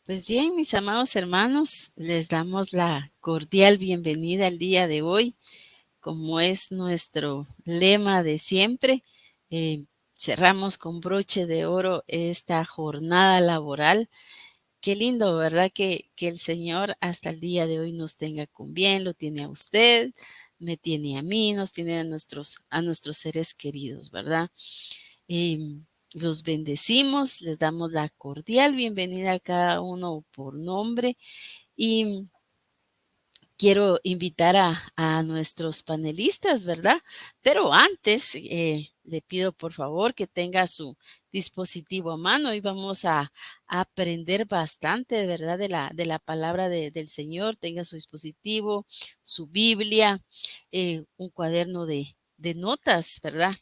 Pues bien, mis amados hermanos, les damos la cordial bienvenida al día de hoy, como es nuestro lema de siempre. eh, Cerramos con broche de oro esta jornada laboral. Qué lindo, ¿verdad? Que el Señor hasta el día de hoy nos tenga con bien, lo tiene a usted, me tiene a mí, nos tiene a nuestros seres queridos, ¿verdad? Em, los bendecimos, les damos la cordial bienvenida a cada uno por nombre y quiero invitar a nuestros panelistas, ¿verdad? Pero antes, le pido por favor que tenga su dispositivo a mano y vamos a aprender bastante, ¿verdad? De la palabra del Señor. Tenga su dispositivo, su Biblia, un cuaderno de notas, ¿verdad?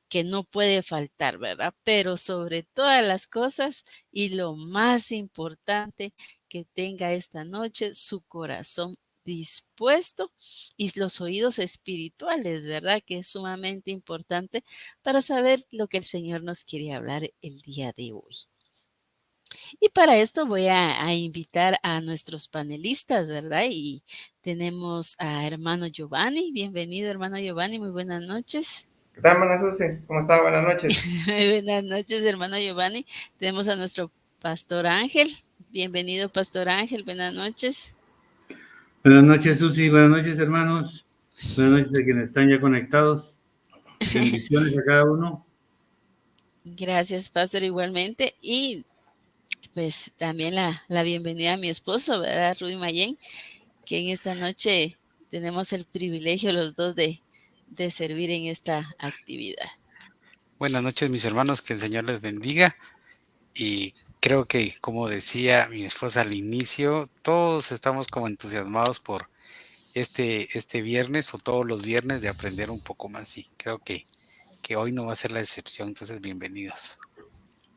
Que no puede faltar, ¿verdad? Pero sobre todas las cosas y lo más importante, que tenga esta noche su corazón dispuesto y los oídos espirituales, ¿verdad? Que es sumamente importante para saber lo que el Señor nos quiere hablar el día de hoy. Y para esto voy a invitar a nuestros panelistas, ¿verdad? Y tenemos a hermano Giovanni. Bienvenido, hermano Giovanni. Muy buenas noches. ¿Qué tal, hermana Susi? ¿Cómo está? Buenas noches. Buenas noches, hermano Giovanni. Tenemos a nuestro pastor Ángel. Bienvenido, pastor Ángel. Buenas noches. Buenas noches, Susi. Buenas noches, hermanos. Buenas noches a quienes están ya conectados. Bendiciones a cada uno. Gracias, pastor, igualmente. Y pues también la bienvenida a mi esposo, ¿verdad? Rudy Mayen, que en esta noche tenemos el privilegio los dos de servir en esta actividad. Buenas noches, mis hermanos, que el Señor les bendiga. Y creo que, como decía mi esposa al inicio, todos estamos como entusiasmados por este viernes o todos los viernes de aprender un poco más. Y creo que hoy no va a ser la excepción. Entonces, bienvenidos.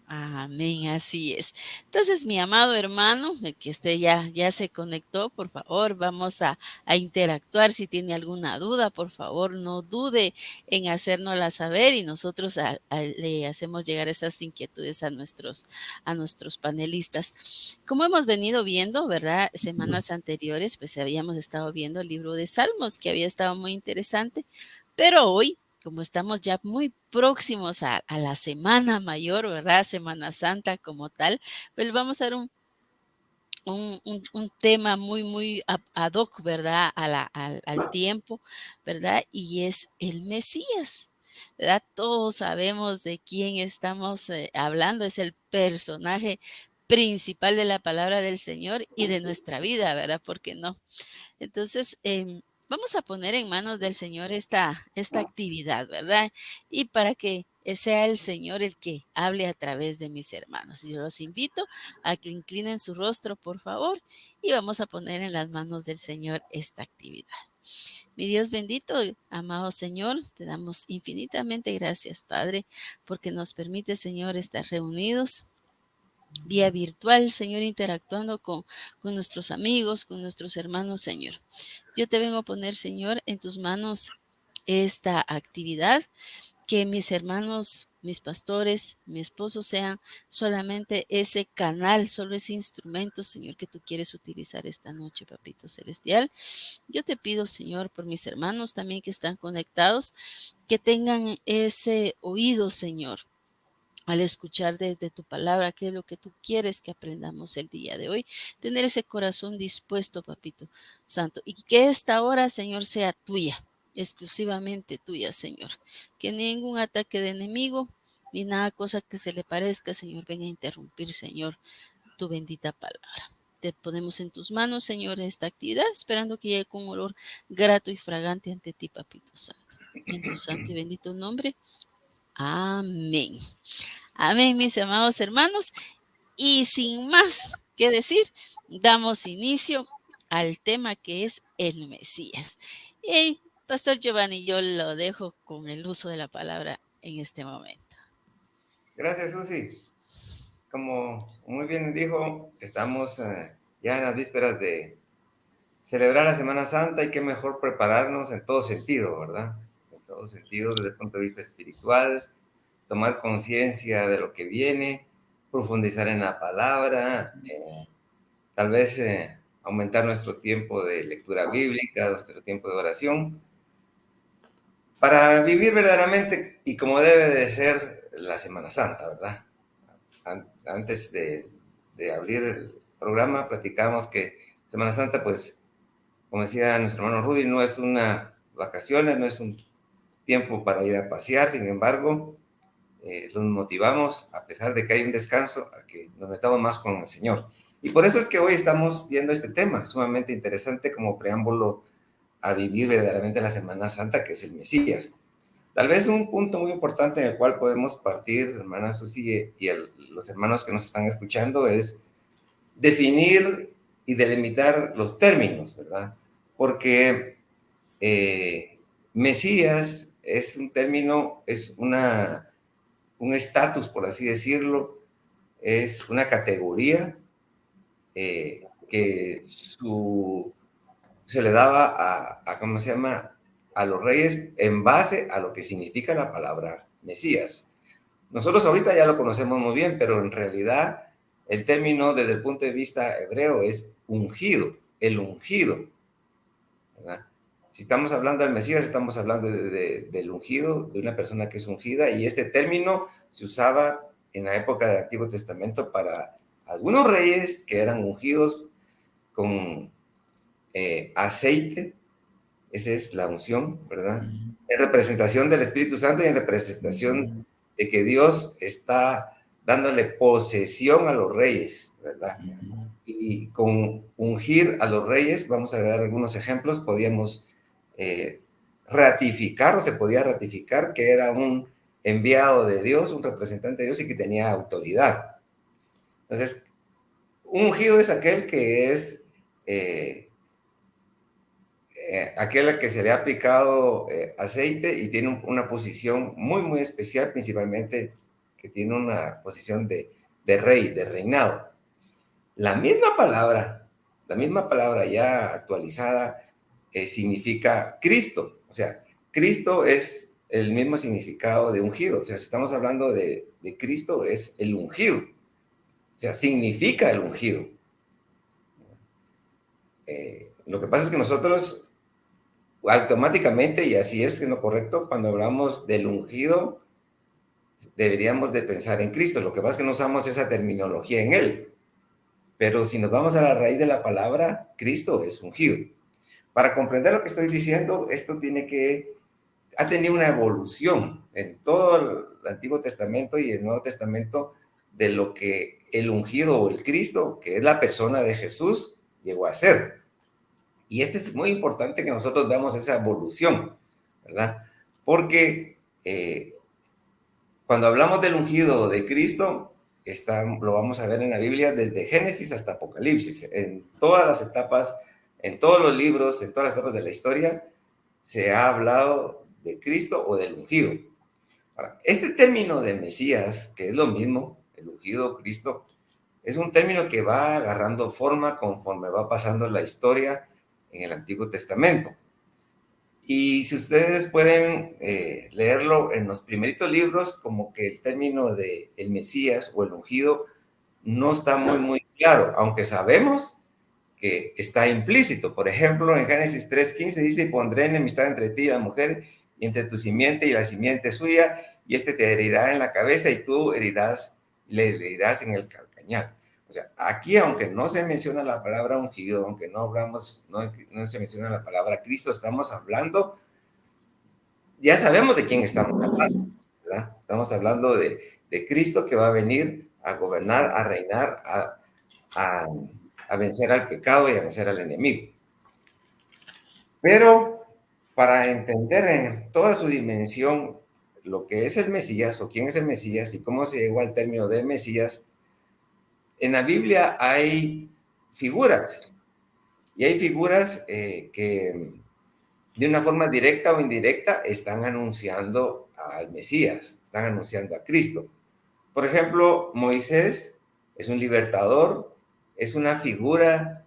Amén, así es. Entonces, mi amado hermano, el que esté ya se conectó, por favor, vamos a interactuar. Si tiene alguna duda, por favor, no dude en hacérnosla saber y nosotros le hacemos llegar esas inquietudes a nuestros panelistas. Como hemos venido viendo, ¿verdad? Semanas anteriores, pues habíamos estado viendo el libro de Salmos, que había estado muy interesante, pero hoy, como estamos ya muy próximos a la Semana Mayor, ¿verdad? Semana Santa como tal, pues vamos a ver un tema muy ad hoc, ¿verdad? Al tiempo, ¿verdad? Y es el Mesías, ¿verdad? Todos sabemos de quién estamos hablando, es el personaje principal de la palabra del Señor y de nuestra vida, ¿verdad? ¿Por qué no? Entonces, vamos a poner en manos del Señor esta actividad, ¿verdad? Y para que sea el Señor el que hable a través de mis hermanos. Yo los invito a que inclinen su rostro, por favor, y vamos a poner en las manos del Señor esta actividad. Mi Dios bendito, amado Señor, te damos infinitamente gracias, Padre, porque nos permite, Señor, estar reunidos vía virtual, Señor, interactuando con nuestros amigos, con nuestros hermanos, Señor. Yo te vengo a poner, Señor, en tus manos esta actividad, que mis hermanos, mis pastores, mi esposo sean solamente ese canal, solo ese instrumento, Señor, que tú quieres utilizar esta noche, Papito Celestial. Yo te pido, Señor, por mis hermanos también que están conectados, que tengan ese oído, Señor, al escuchar de tu palabra, qué es lo que tú quieres que aprendamos el día de hoy. Tener ese corazón dispuesto, Papito Santo, y que esta hora, Señor, sea tuya, exclusivamente tuya, Señor. Que ningún ataque de enemigo, ni nada cosa que se le parezca, Señor, venga a interrumpir, Señor, tu bendita palabra. Te ponemos en tus manos, Señor, esta actividad, esperando que llegue con un olor grato y fragante ante ti, Papito Santo. En tu santo y bendito nombre. Amén. Amén, mis amados hermanos. Y sin más que decir, damos inicio al tema que es el Mesías. Y Pastor Giovanni, yo lo dejo con el uso de la palabra en este momento. Gracias, Susi. Como muy bien dijo, estamos ya en las vísperas de celebrar la Semana Santa y qué mejor prepararnos en todo sentido, ¿verdad? En todo sentido, desde el punto de vista espiritual, tomar conciencia de lo que viene, profundizar en la palabra, tal vez aumentar nuestro tiempo de lectura bíblica, nuestro tiempo de oración, para vivir verdaderamente y como debe de ser la Semana Santa, ¿verdad? Antes de abrir el programa, platicamos que Semana Santa, pues, como decía nuestro hermano Rudy, no es una vacaciones, no es un tiempo para ir a pasear, sin embargo, los motivamos, a pesar de que hay un descanso, a que nos metamos más con el Señor. Y por eso es que hoy estamos viendo este tema, sumamente interesante como preámbulo a vivir verdaderamente la Semana Santa, que es el Mesías. Tal vez un punto muy importante en el cual podemos partir, hermana Susi, y los hermanos que nos están escuchando, es definir y delimitar los términos, ¿verdad? Porque Mesías es un término, es un estatus, por así decirlo, es una categoría que se le daba ¿cómo se llama? A los reyes en base a lo que significa la palabra Mesías. Nosotros ahorita ya lo conocemos muy bien, pero en realidad el término desde el punto de vista hebreo es ungido, el ungido, ¿verdad? Si estamos hablando del Mesías, estamos hablando del ungido, de una persona que es ungida, y este término se usaba en la época del Antiguo Testamento para algunos reyes que eran ungidos con aceite, esa es la unción, ¿verdad? En representación del Espíritu Santo y en representación de que Dios está dándole posesión a los reyes, ¿verdad? Y con ungir a los reyes, vamos a ver algunos ejemplos, podíamos ratificar o se podía ratificar que era un enviado de Dios, un representante de Dios y que tenía autoridad. Entonces, un ungido es aquel que es aquel al que se le ha aplicado aceite y tiene una posición muy, muy especial, principalmente que tiene una posición de rey, de reinado. La misma palabra ya actualizada significa Cristo. O sea, Cristo es el mismo significado de ungido. O sea, si estamos hablando de Cristo, es el ungido. O sea, significa el ungido. Lo que pasa es que nosotros automáticamente, y así es lo correcto, cuando hablamos del ungido, deberíamos de pensar en Cristo. Lo que pasa es que no usamos esa terminología en él. Pero si nos vamos a la raíz de la palabra, Cristo es ungido. Para comprender lo que estoy diciendo, esto ha tenido una evolución en todo el Antiguo Testamento y el Nuevo Testamento de lo que el ungido o el Cristo, que es la persona de Jesús, llegó a ser. Y es muy importante que nosotros veamos esa evolución, ¿verdad? Porque cuando hablamos del ungido de Cristo, lo vamos a ver en la Biblia desde Génesis hasta Apocalipsis. En todas las etapas, en todos los libros, en todas las etapas de la historia, se ha hablado de Cristo o del ungido. Ahora, este término de Mesías, que es lo mismo, el ungido, Cristo, es un término que va agarrando forma conforme va pasando la historia en el Antiguo Testamento. Y si ustedes pueden leerlo en los primeritos libros, como que el término de el Mesías o el ungido no está muy, muy claro, aunque sabemos que está implícito. Por ejemplo, en Génesis 3:15 dice, y pondré enemistad entre ti y la mujer, y entre tu simiente y la simiente suya, y este te herirá en la cabeza y tú le herirás en el calcañar. O sea, aquí, aunque no se menciona la palabra ungido, aunque no se menciona la palabra Cristo, estamos hablando, ya sabemos de quién estamos hablando, ¿verdad? Estamos hablando de Cristo que va a venir a gobernar, a reinar, a vencer al pecado y a vencer al enemigo. Pero para entender en toda su dimensión lo que es el Mesías o quién es el Mesías y cómo se llegó al término de Mesías, en la Biblia hay figuras, y hay figuras que de una forma directa o indirecta están anunciando al Mesías, están anunciando a Cristo. Por ejemplo, Moisés es un libertador, es una figura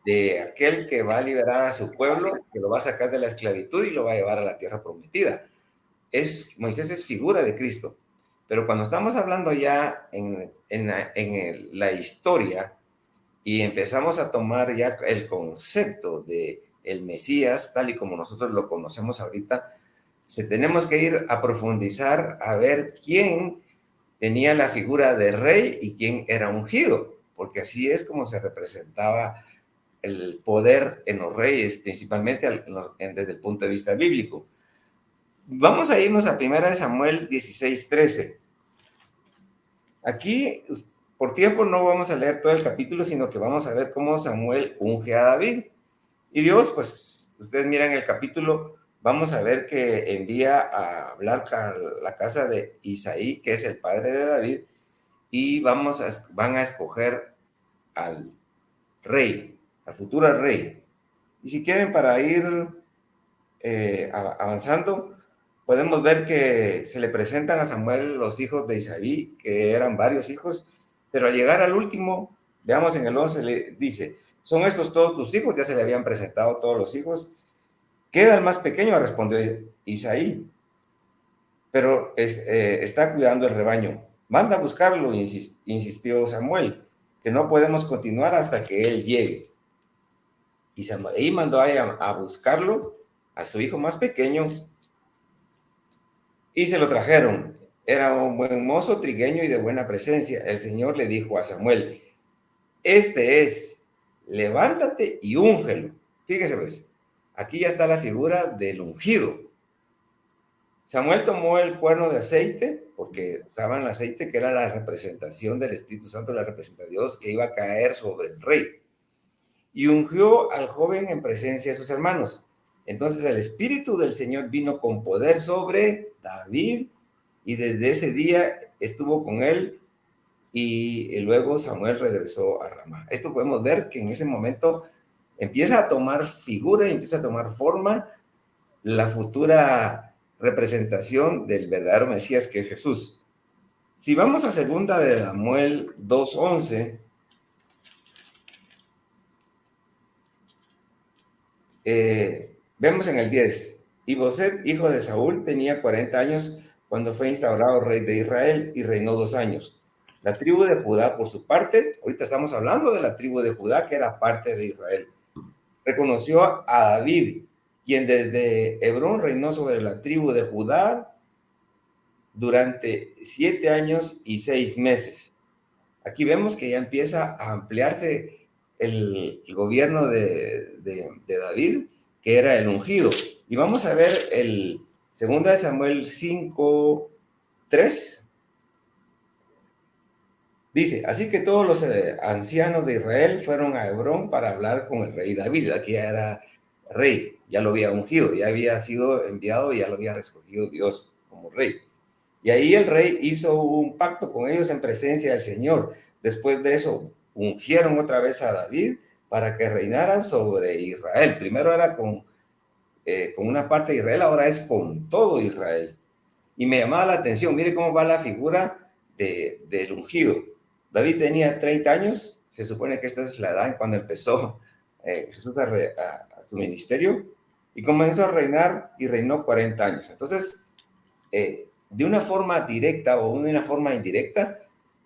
de aquel que va a liberar a su pueblo, que lo va a sacar de la esclavitud y lo va a llevar a la tierra prometida. Moisés es figura de Cristo. Pero cuando estamos hablando ya en la historia, y empezamos a tomar ya el concepto de el Mesías, tal y como nosotros lo conocemos ahorita, tenemos que ir a profundizar a ver quién tenía la figura de rey y quién era ungido, porque así es como se representaba el poder en los reyes, principalmente desde el punto de vista bíblico. Vamos a irnos a 1 Samuel 16:13. Aquí, por tiempo, no vamos a leer todo el capítulo, sino que vamos a ver cómo Samuel unge a David. Y Dios, pues, ustedes miran el capítulo, vamos a ver que envía a hablar a la casa de Isaí, que es el padre de David, y van a escoger al rey, al futuro rey. Y si quieren, para ir avanzando, podemos ver que se le presentan a Samuel los hijos de Isaí, que eran varios hijos, pero al llegar al último, veamos en el 11, le dice, ¿son estos todos tus hijos? Ya se le habían presentado todos los hijos. Queda el más pequeño, respondió Isaí, pero está cuidando el rebaño. Manda a buscarlo, insistió Samuel, que no podemos continuar hasta que él llegue. Y Samuel mandó a buscarlo, a su hijo más pequeño, y se lo trajeron. Era un buen mozo, trigueño y de buena presencia. El Señor le dijo a Samuel, este es, levántate y úngelo. Fíjese pues, aquí ya está la figura del ungido. Samuel tomó el cuerno de aceite, porque usaban el aceite que era la representación del Espíritu Santo, la representación de Dios que iba a caer sobre el rey, y ungió al joven en presencia de sus hermanos. Entonces el Espíritu del Señor vino con poder sobre David, y desde ese día estuvo con él, y luego Samuel regresó a Ramá. Esto podemos ver que en ese momento empieza a tomar figura, empieza a tomar forma la futura representación del verdadero Mesías, que es Jesús. Si vamos a segunda de Samuel 2:11, vemos en el 10, y Boset, hijo de Saúl, tenía 40 años cuando fue instaurado rey de Israel y reinó 2 años. La tribu de Judá, por su parte, ahorita estamos hablando de la tribu de Judá, que era parte de Israel, reconoció a David, quien desde Hebrón reinó sobre la tribu de Judá durante 7 años y 6 meses. Aquí vemos que ya empieza a ampliarse el gobierno de David, que era el ungido. Y vamos a ver el 2 Samuel 5:3. Dice, así que todos los ancianos de Israel fueron a Hebrón para hablar con el rey David. Aquí ya era rey, ya lo había ungido, ya había sido enviado, ya lo había escogido Dios como rey. Y ahí el rey hizo un pacto con ellos en presencia del Señor. Después de eso, ungieron otra vez a David para que reinara sobre Israel. Primero era con una parte de Israel, ahora es con todo Israel. Y me llamaba la atención, mire cómo va la figura del ungido. David tenía 30 años, se supone que esta es la edad cuando empezó Jesús a su ministerio, y comenzó a reinar y reinó 40 años. Entonces, de una forma directa o de una forma indirecta,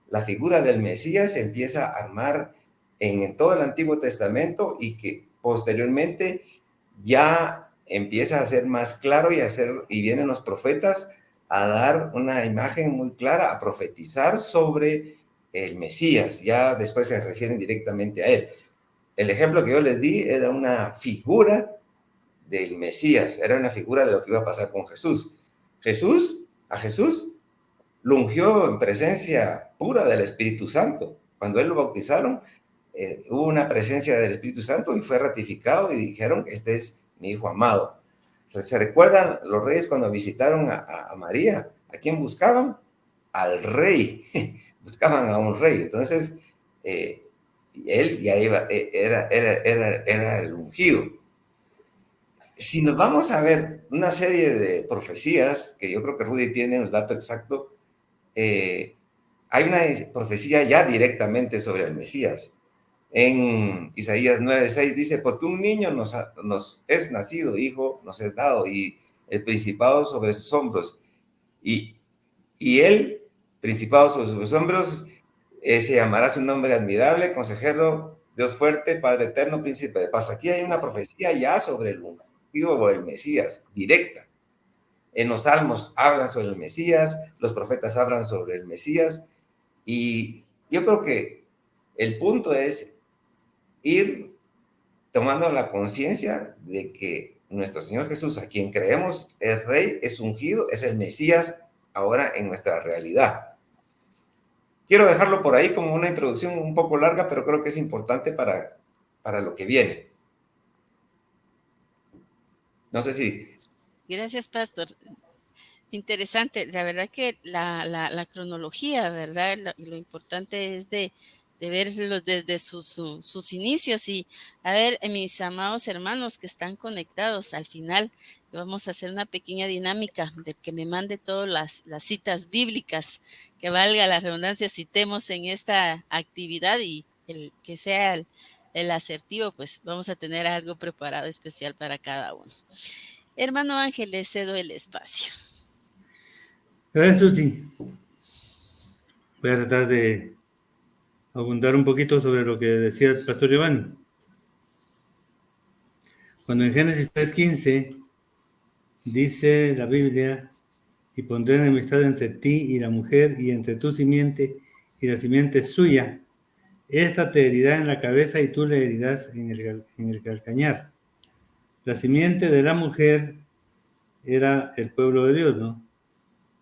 la figura del Mesías se empieza a armar en todo el Antiguo Testamento, y que posteriormente ya empieza a ser más claro y vienen los profetas a dar una imagen muy clara, a profetizar sobre el Mesías. Ya después se refieren directamente a él. El ejemplo que yo les di era una figura del Mesías, era una figura de lo que iba a pasar con Jesús. A Jesús lo ungió en presencia pura del Espíritu Santo. Cuando él lo bautizaron, hubo una presencia del Espíritu Santo y fue ratificado y dijeron, este es mi hijo amado. ¿Se recuerdan los reyes cuando visitaron a María? ¿A quién buscaban? Al rey. Buscaban a un rey. Entonces, él ya era el ungido. Si nos vamos a ver una serie de profecías, que yo creo que Rudy tiene el dato exacto, hay una profecía ya directamente sobre el Mesías. En Isaías 9:6 dice, porque un niño nos es nacido, hijo nos es dado, y el principado sobre sus hombros. Y principado sobre sus hombros, se llamará su nombre admirable, consejero Dios fuerte, Padre eterno, príncipe de paz. Aquí hay una profecía ya sobre el ungido o el Mesías, directa. En los salmos hablan sobre el Mesías, los profetas hablan sobre el Mesías, y yo creo que el punto es ir tomando la conciencia de que nuestro Señor Jesús, a quien creemos es Rey, es ungido, es el Mesías ahora en nuestra realidad. Quiero dejarlo por ahí como una introducción un poco larga, pero creo que es importante para lo que viene. No sé si... Gracias, pastor. Interesante. La verdad que la cronología, ¿verdad? Lo importante es de verlos desde sus inicios. Y a ver, mis amados hermanos que están conectados, al final vamos a hacer una pequeña dinámica de que me mande todas las citas bíblicas, que valga la redundancia, citemos en esta actividad y el que sea el asertivo, pues vamos a tener algo preparado especial para cada uno. Hermano Ángel, le cedo el espacio. Gracias, Susi. Voy a tratar de abundar un poquito sobre lo que decía el pastor Giovanni. Cuando en Génesis 3:15 dice la Biblia, y pondré enemistad entre ti y la mujer, y entre tu simiente y la simiente suya. Esta te herirá en la cabeza y tú le herirás en el calcañar. La simiente de la mujer era el pueblo de Dios, ¿no?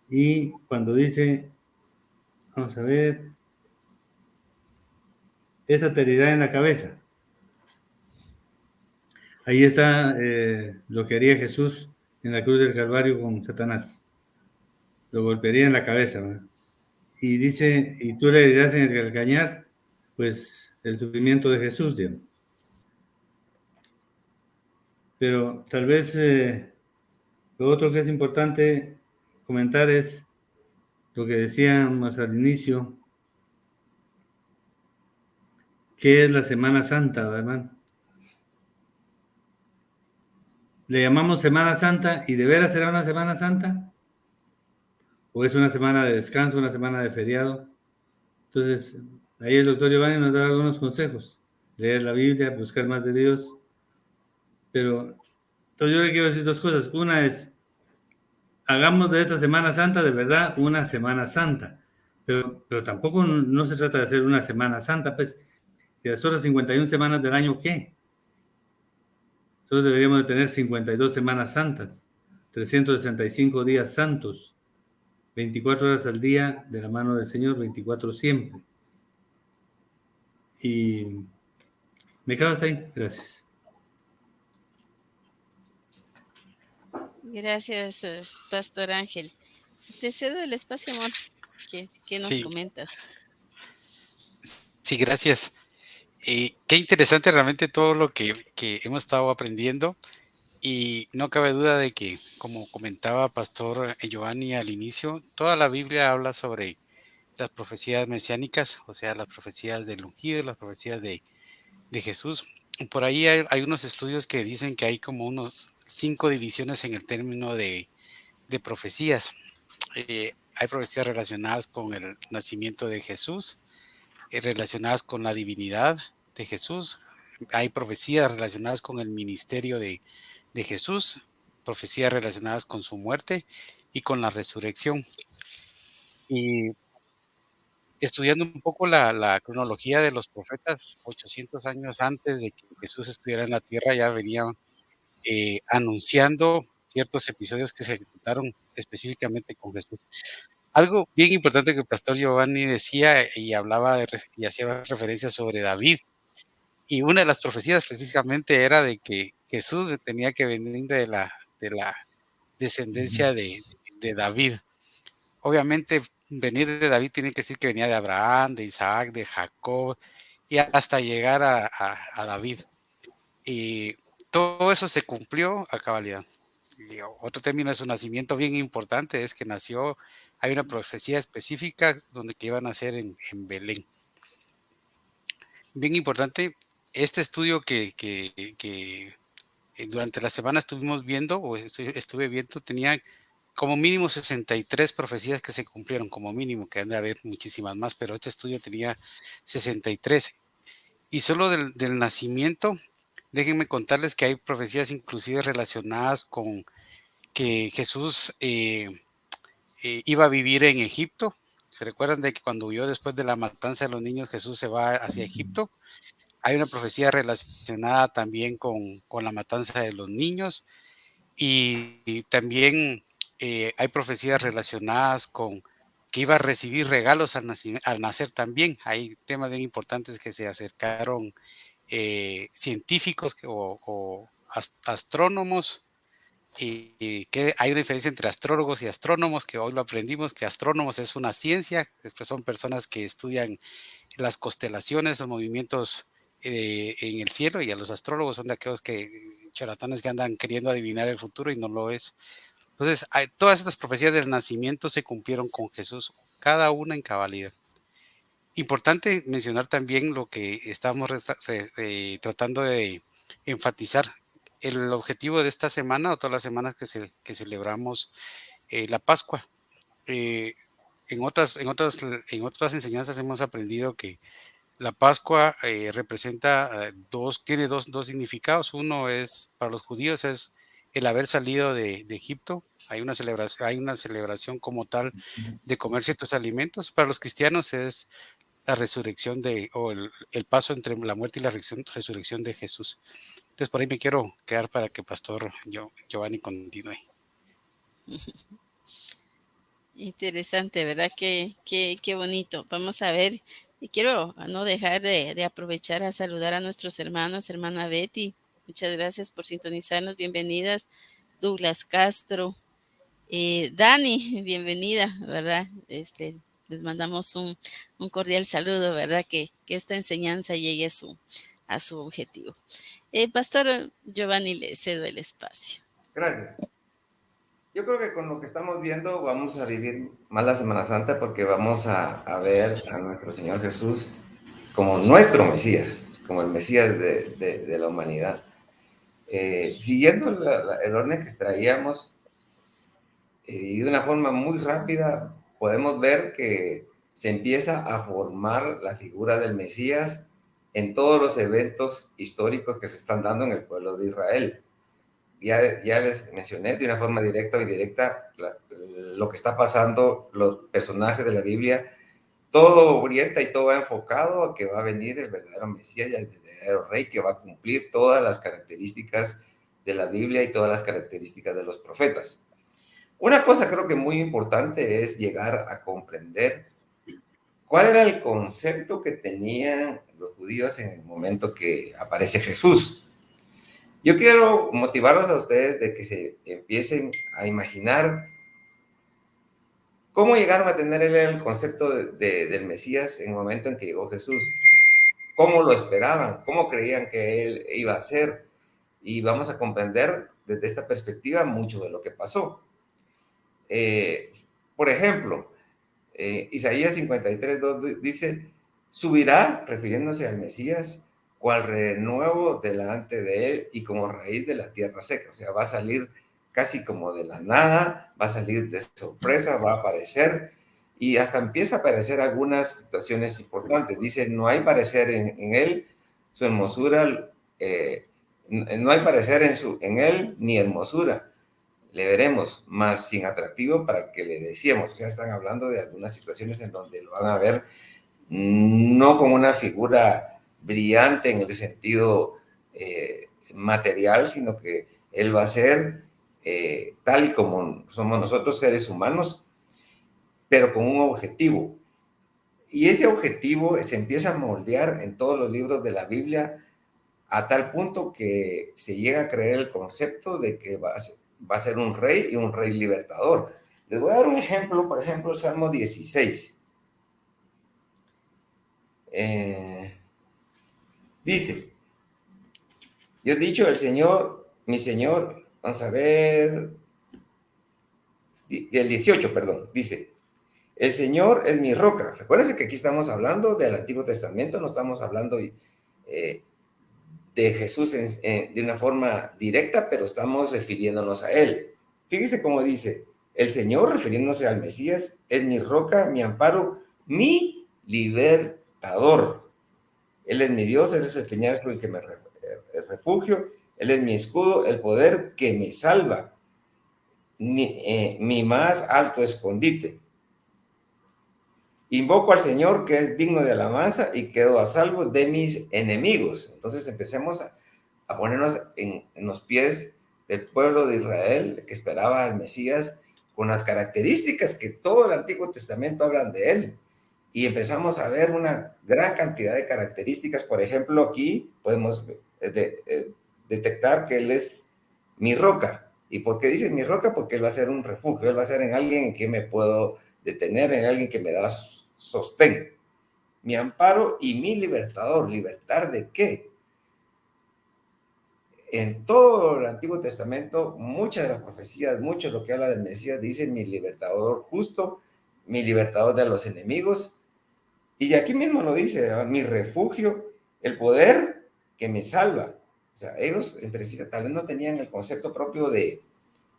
Y cuando dice, vamos a ver, esta te herirá en la cabeza. Ahí está lo que haría Jesús en la cruz del Calvario con Satanás. Lo golpearía en la cabeza, ¿verdad? Y dice, y tú le herirás en el calcañar, pues el sufrimiento de Jesús, digamos. Pero tal vez lo otro que es importante comentar es lo que decíamos al inicio, ¿qué es la Semana Santa, hermano? ¿Le llamamos Semana Santa y de veras será una Semana Santa? ¿O es una semana de descanso, una semana de feriado? Entonces, ahí el doctor Giovanni nos da algunos consejos. Leer la Biblia, buscar más de Dios. Pero entonces yo le quiero decir dos cosas. Una es, hagamos de esta Semana Santa de verdad una Semana Santa. Pero tampoco no se trata de hacer una Semana Santa, pues, que las otras 51 semanas del año, ¿qué? Nosotros deberíamos de tener 52 semanas santas, 365 días santos, 24 horas al día de la mano del Señor, 24 siempre. Y me quedo hasta ahí. Gracias. Gracias, Pastor Ángel. Te cedo el espacio, amor. ¿Qué nos Sí, comentas? sí, gracias. Qué interesante realmente todo lo que hemos estado aprendiendo. Y no cabe duda de que, como comentaba Pastor Giovanni al inicio, toda la Biblia habla sobre las profecías mesiánicas, o sea, las profecías del ungido, las profecías de Jesús. Por ahí hay unos estudios que dicen que hay como unos 5 divisiones en el término de profecías. Hay profecías relacionadas con el nacimiento de Jesús, relacionadas con la divinidad de Jesús. Hay profecías relacionadas con el ministerio de Jesús, profecías relacionadas con su muerte y con la resurrección. Y estudiando un poco la cronología de los profetas, 800 años antes de que Jesús estuviera en la tierra, ya venían anunciando ciertos episodios que se ejecutaron específicamente con Jesús. Algo bien importante que el pastor Giovanni decía y hablaba y hacía referencia sobre David. Y una de las profecías precisamente era de que Jesús tenía que venir de la descendencia de David. Obviamente, venir de David tiene que decir que venía de Abraham, de Isaac, de Jacob, y hasta llegar a David. Y todo eso se cumplió a cabalidad. Y otro término de su nacimiento bien importante es que nació, hay una profecía específica donde que iban a nacer en Belén. Bien importante, este estudio que durante la semana estuvimos viendo, o estuve viendo, tenía como mínimo 63 profecías que se cumplieron, como mínimo, que han de haber muchísimas más, pero este estudio tenía 63. Y solo del nacimiento, déjenme contarles que hay profecías inclusive relacionadas con que Jesús iba a vivir en Egipto. ¿Se recuerdan de que cuando huyó después de la matanza de los niños, Jesús se va hacia Egipto? Hay una profecía relacionada también con la matanza de los niños y también hay profecías relacionadas con que iba a recibir regalos al nacer también. Hay temas bien importantes que se acercaron científicos o astrónomos y que hay una diferencia entre astrólogos y astrónomos, que hoy lo aprendimos, que astrónomos es una ciencia, después son personas que estudian las constelaciones, los movimientos en el cielo, y a los astrólogos son de aquellos que charlatanes que andan queriendo adivinar el futuro y no lo es. Entonces, todas estas profecías del nacimiento se cumplieron con Jesús, cada una en cabalidad. Importante mencionar también lo que estamos tratando de enfatizar. El objetivo de esta semana o todas las semanas que celebramos la Pascua. Eh, en otras enseñanzas hemos aprendido que la Pascua representa tiene dos significados. Uno es, para los judíos, es el haber salido de Egipto. Hay una celebración como tal de comer ciertos alimentos. Para los cristianos es la resurrección o el paso entre la muerte y la resurrección de Jesús. Entonces, por ahí me quiero quedar para que Pastor Giovanni continúe. Interesante, ¿verdad? Qué bonito. Vamos a ver. Y quiero no dejar de aprovechar a saludar a nuestros hermanos, hermana Betty. Muchas gracias por sintonizarnos. Bienvenidas. Douglas Castro. Dani, bienvenida, ¿verdad? Les mandamos un cordial saludo, ¿verdad? Que esta enseñanza llegue a su objetivo. Pastor Giovanni, le cedo el espacio. Gracias. Yo creo que con lo que estamos viendo vamos a vivir más la Semana Santa porque vamos a ver a nuestro Señor Jesús como nuestro Mesías, como el Mesías de la humanidad. Siguiendo el orden que traíamos y de una forma muy rápida podemos ver que se empieza a formar la figura del Mesías en todos los eventos históricos que se están dando en el pueblo de Israel. Ya les mencioné de una forma directa o indirecta lo que está pasando, los personajes de la Biblia, todo orienta y todo va enfocado a que va a venir el verdadero Mesías y el verdadero Rey que va a cumplir todas las características de la Biblia y todas las características de los profetas. Una cosa creo que muy importante es llegar a comprender cuál era el concepto que tenían los judíos en el momento que aparece Jesús. Yo quiero motivarlos a ustedes de que se empiecen a imaginar cómo llegaron a tener el concepto del Mesías en el momento en que llegó Jesús, cómo lo esperaban, cómo creían que él iba a ser, y vamos a comprender desde esta perspectiva mucho de lo que pasó. Por ejemplo, Isaías 53:2 dice, subirá, refiriéndose al Mesías, cual renuevo delante de él y como raíz de la tierra seca. O sea, va a salir casi como de la nada, va a salir de sorpresa, va a aparecer y hasta empieza a aparecer algunas situaciones importantes. Dice, no hay parecer en él, su hermosura, no hay parecer en él ni hermosura. Le veremos, más sin atractivo para que le decíamos. O sea, están hablando de algunas situaciones en donde lo van a ver no como una figura brillante en el sentido material, sino que él va a ser tal y como somos nosotros seres humanos, pero con un objetivo. Y ese objetivo se empieza a moldear en todos los libros de la Biblia a tal punto que se llega a creer el concepto de que va a ser un rey y un rey libertador. Les voy a dar un ejemplo, por ejemplo, el Salmo 16. Dice, yo he dicho, el Señor, mi Señor, vamos a ver, el 18, perdón, dice, el Señor es mi roca. Recuérdense que aquí estamos hablando del Antiguo Testamento, no estamos hablando de Jesús de una forma directa, pero estamos refiriéndonos a Él. Fíjese cómo dice, el Señor, refiriéndose al Mesías, es mi roca, mi amparo, mi libertador. Él es mi Dios, Él es el peñasco en que me refugio, Él es mi escudo, el poder que me salva, mi más alto escondite. Invoco al Señor que es digno de alabanza y quedo a salvo de mis enemigos. Entonces empecemos a ponernos en los pies del pueblo de Israel que esperaba al Mesías con las características que todo el Antiguo Testamento hablan de él. Y empezamos a ver una gran cantidad de características. Por ejemplo, aquí podemos detectar que él es mi roca. ¿Y por qué dice mi roca? Porque él va a ser un refugio, él va a ser en alguien en que me puedo detener, en alguien que me da sostén. Mi amparo y mi libertador. ¿Libertar de qué? En todo el Antiguo Testamento, muchas de las profecías, mucho de lo que habla del Mesías, dice mi libertador justo, mi libertador de los enemigos. Y aquí mismo lo dice, ¿no? Mi refugio, el poder que me salva. O sea, ellos en precisa tal vez no tenían el concepto propio de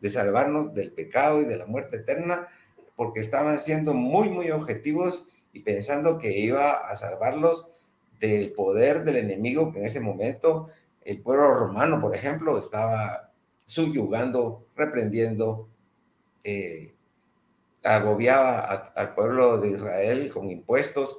salvarnos del pecado y de la muerte eterna, porque estaban siendo muy, muy objetivos y pensando que iba a salvarlos del poder del enemigo que en ese momento el pueblo romano, por ejemplo, estaba subyugando, reprendiendo, agobiaba al pueblo de Israel con impuestos,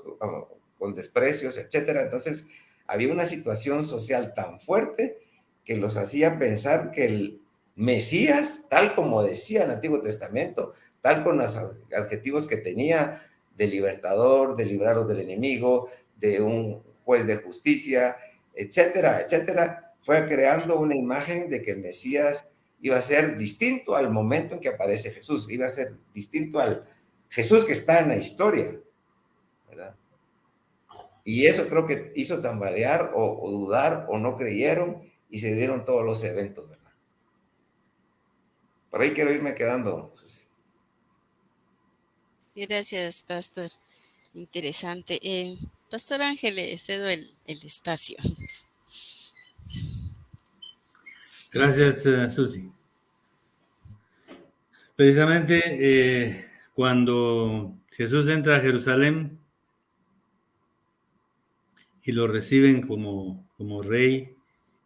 con desprecios, etcétera. Entonces, había una situación social tan fuerte que los hacía pensar que el Mesías, tal como decía el Antiguo Testamento, tal con los adjetivos que tenía de libertador, de libraros del enemigo, de un juez de justicia, etcétera, etcétera, fue creando una imagen de que el Mesías iba a ser distinto al momento en que aparece Jesús, iba a ser distinto al Jesús que está en la historia, ¿verdad? Y eso creo que hizo tambalear o dudar o no creyeron y se dieron todos los eventos, ¿verdad? Por ahí quiero irme quedando. Gracias, pastor. Interesante. Pastor Ángel, le cedo el espacio. Gracias, Susi. Precisamente cuando Jesús entra a Jerusalén y lo reciben como rey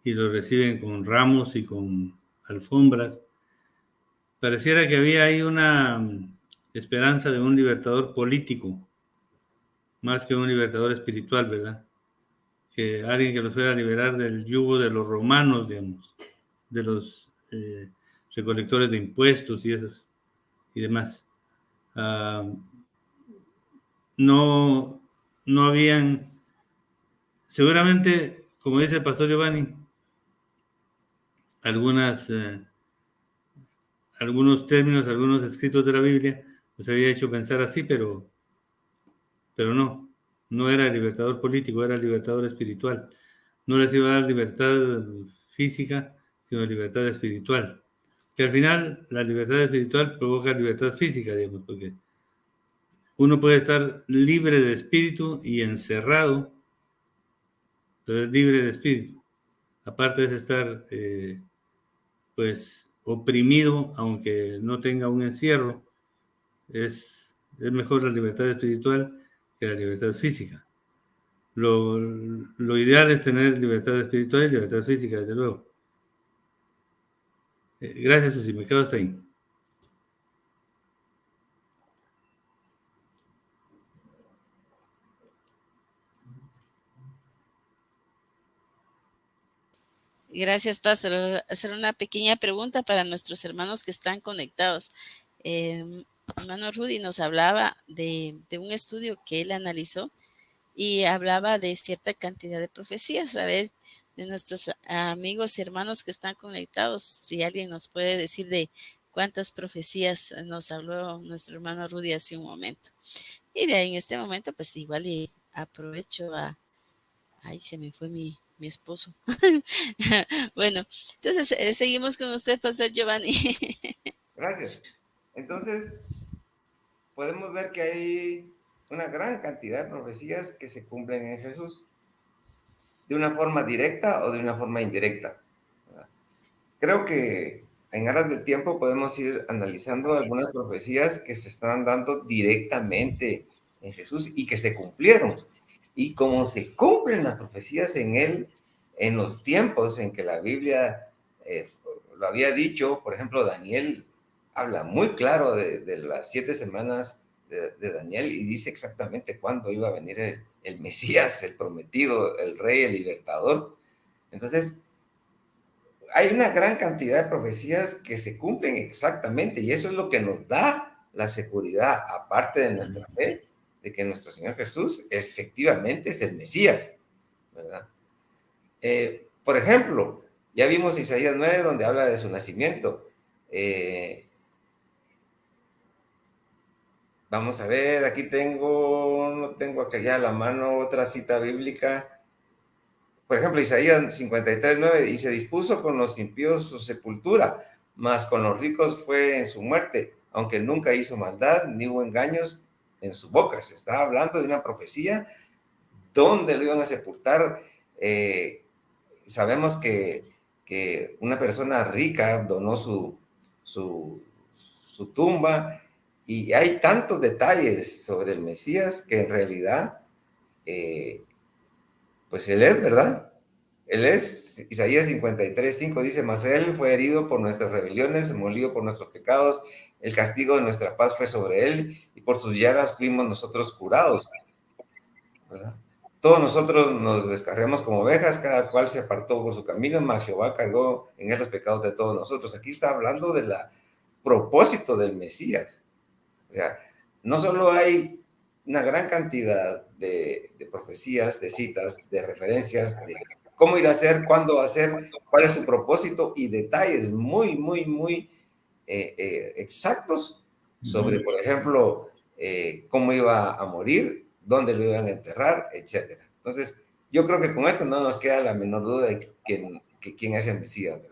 y lo reciben con ramos y con alfombras, pareciera que había ahí una esperanza de un libertador político, más que un libertador espiritual, ¿verdad? Que alguien que los fuera a liberar del yugo de los romanos, digamos, de los recolectores de impuestos y demás. No habían, seguramente, como dice el pastor Giovanni, algunos términos, algunos escritos de la Biblia los había hecho pensar así, pero no era el libertador político, era el libertador espiritual. No les iba a dar libertad física, sino libertad espiritual. Que al final la libertad espiritual provoca libertad física, digamos, porque uno puede estar libre de espíritu y encerrado, pero es libre de espíritu. Aparte es estar, pues, oprimido, aunque no tenga un encierro, es mejor la libertad espiritual que la libertad física. Lo ideal es tener libertad espiritual y libertad física, desde luego. Gracias, Susi, me quedo hasta ahí. Gracias, pastor. Voy a hacer una pequeña pregunta para nuestros hermanos que están conectados. Hermano Rudy nos hablaba de un estudio que él analizó y hablaba de cierta cantidad de profecías. A ver, de nuestros amigos y hermanos que están conectados, si alguien nos puede decir de cuántas profecías nos habló nuestro hermano Rudy hace un momento. Y de ahí en este momento, pues igual y aprovecho a... Ay, se me fue mi esposo. Bueno, entonces seguimos con usted, pastor Giovanni. Gracias. Entonces, podemos ver que hay una gran cantidad de profecías que se cumplen en Jesús, de una forma directa o de una forma indirecta, ¿verdad? Creo que en aras del tiempo podemos ir analizando algunas profecías que se están dando directamente en Jesús y que se cumplieron. y como se cumplen las profecías en él, en los tiempos en que la Biblia lo había dicho, por ejemplo, Daniel habla muy claro de las 7 semanas de Daniel y dice exactamente cuándo iba a venir el Mesías, el prometido, el rey, el libertador. Entonces, hay una gran cantidad de profecías que se cumplen exactamente y eso es lo que nos da la seguridad, aparte de nuestra fe, de que nuestro Señor Jesús efectivamente es el Mesías, ¿verdad? Por ejemplo, ya vimos Isaías 9 donde habla de su nacimiento. Vamos a ver, aquí no tengo aquí a la mano otra cita bíblica. Por ejemplo, Isaías 53:9 y se dispuso con los impíos su sepultura, mas con los ricos fue en su muerte, aunque nunca hizo maldad ni hubo engaños en su boca. Se está hablando de una profecía donde lo iban a sepultar. Sabemos que una persona rica donó su tumba y hay tantos detalles sobre el Mesías que en realidad, pues él es, ¿verdad? Él es. Isaías 53:5 dice, mas él fue herido por nuestras rebeliones, molido por nuestros pecados, el castigo de nuestra paz fue sobre él y por sus llagas fuimos nosotros curados, ¿verdad? Todos nosotros nos descarriamos como ovejas, cada cual se apartó por su camino, mas Jehová cargó en él los pecados de todos nosotros. Aquí está hablando del propósito del Mesías. O sea, no solo hay una gran cantidad de profecías, de citas, de referencias, de cómo ir a ser, cuándo va a ser, cuál es su propósito y detalles muy, muy, muy exactos sobre, por ejemplo, cómo iba a morir, dónde lo iban a enterrar, etcétera. Entonces, yo creo que con esto no nos queda la menor duda de quién es el Mesías, ¿verdad?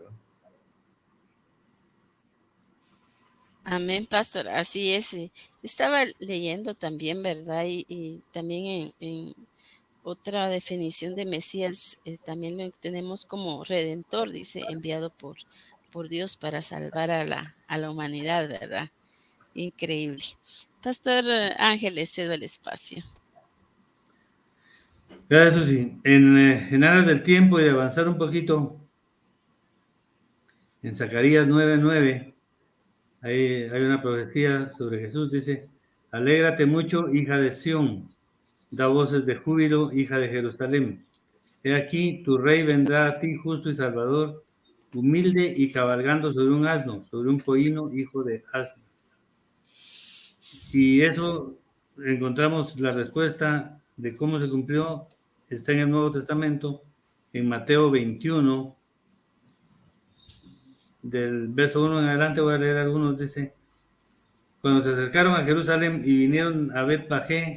Amén, pastor, así es. Estaba leyendo también, ¿verdad? Y también en otra definición de Mesías, también lo tenemos como redentor, dice, enviado por Dios para salvar a la humanidad, ¿verdad? Increíble. Pastor Ángel, le cedo el espacio. Gracias, Susi. En aras del tiempo y de avanzar un poquito, en Zacarías 9:9, hay una profecía sobre Jesús, dice, alégrate mucho, hija de Sión, da voces de júbilo, hija de Jerusalén. He aquí, tu rey vendrá a ti, justo y salvador, humilde y cabalgando sobre un asno, sobre un pollino, hijo de asno. Y eso encontramos la respuesta de cómo se cumplió, está en el Nuevo Testamento, en Mateo 21, del verso 1 en adelante, voy a leer algunos, dice, cuando se acercaron a Jerusalén y vinieron a Betfagé,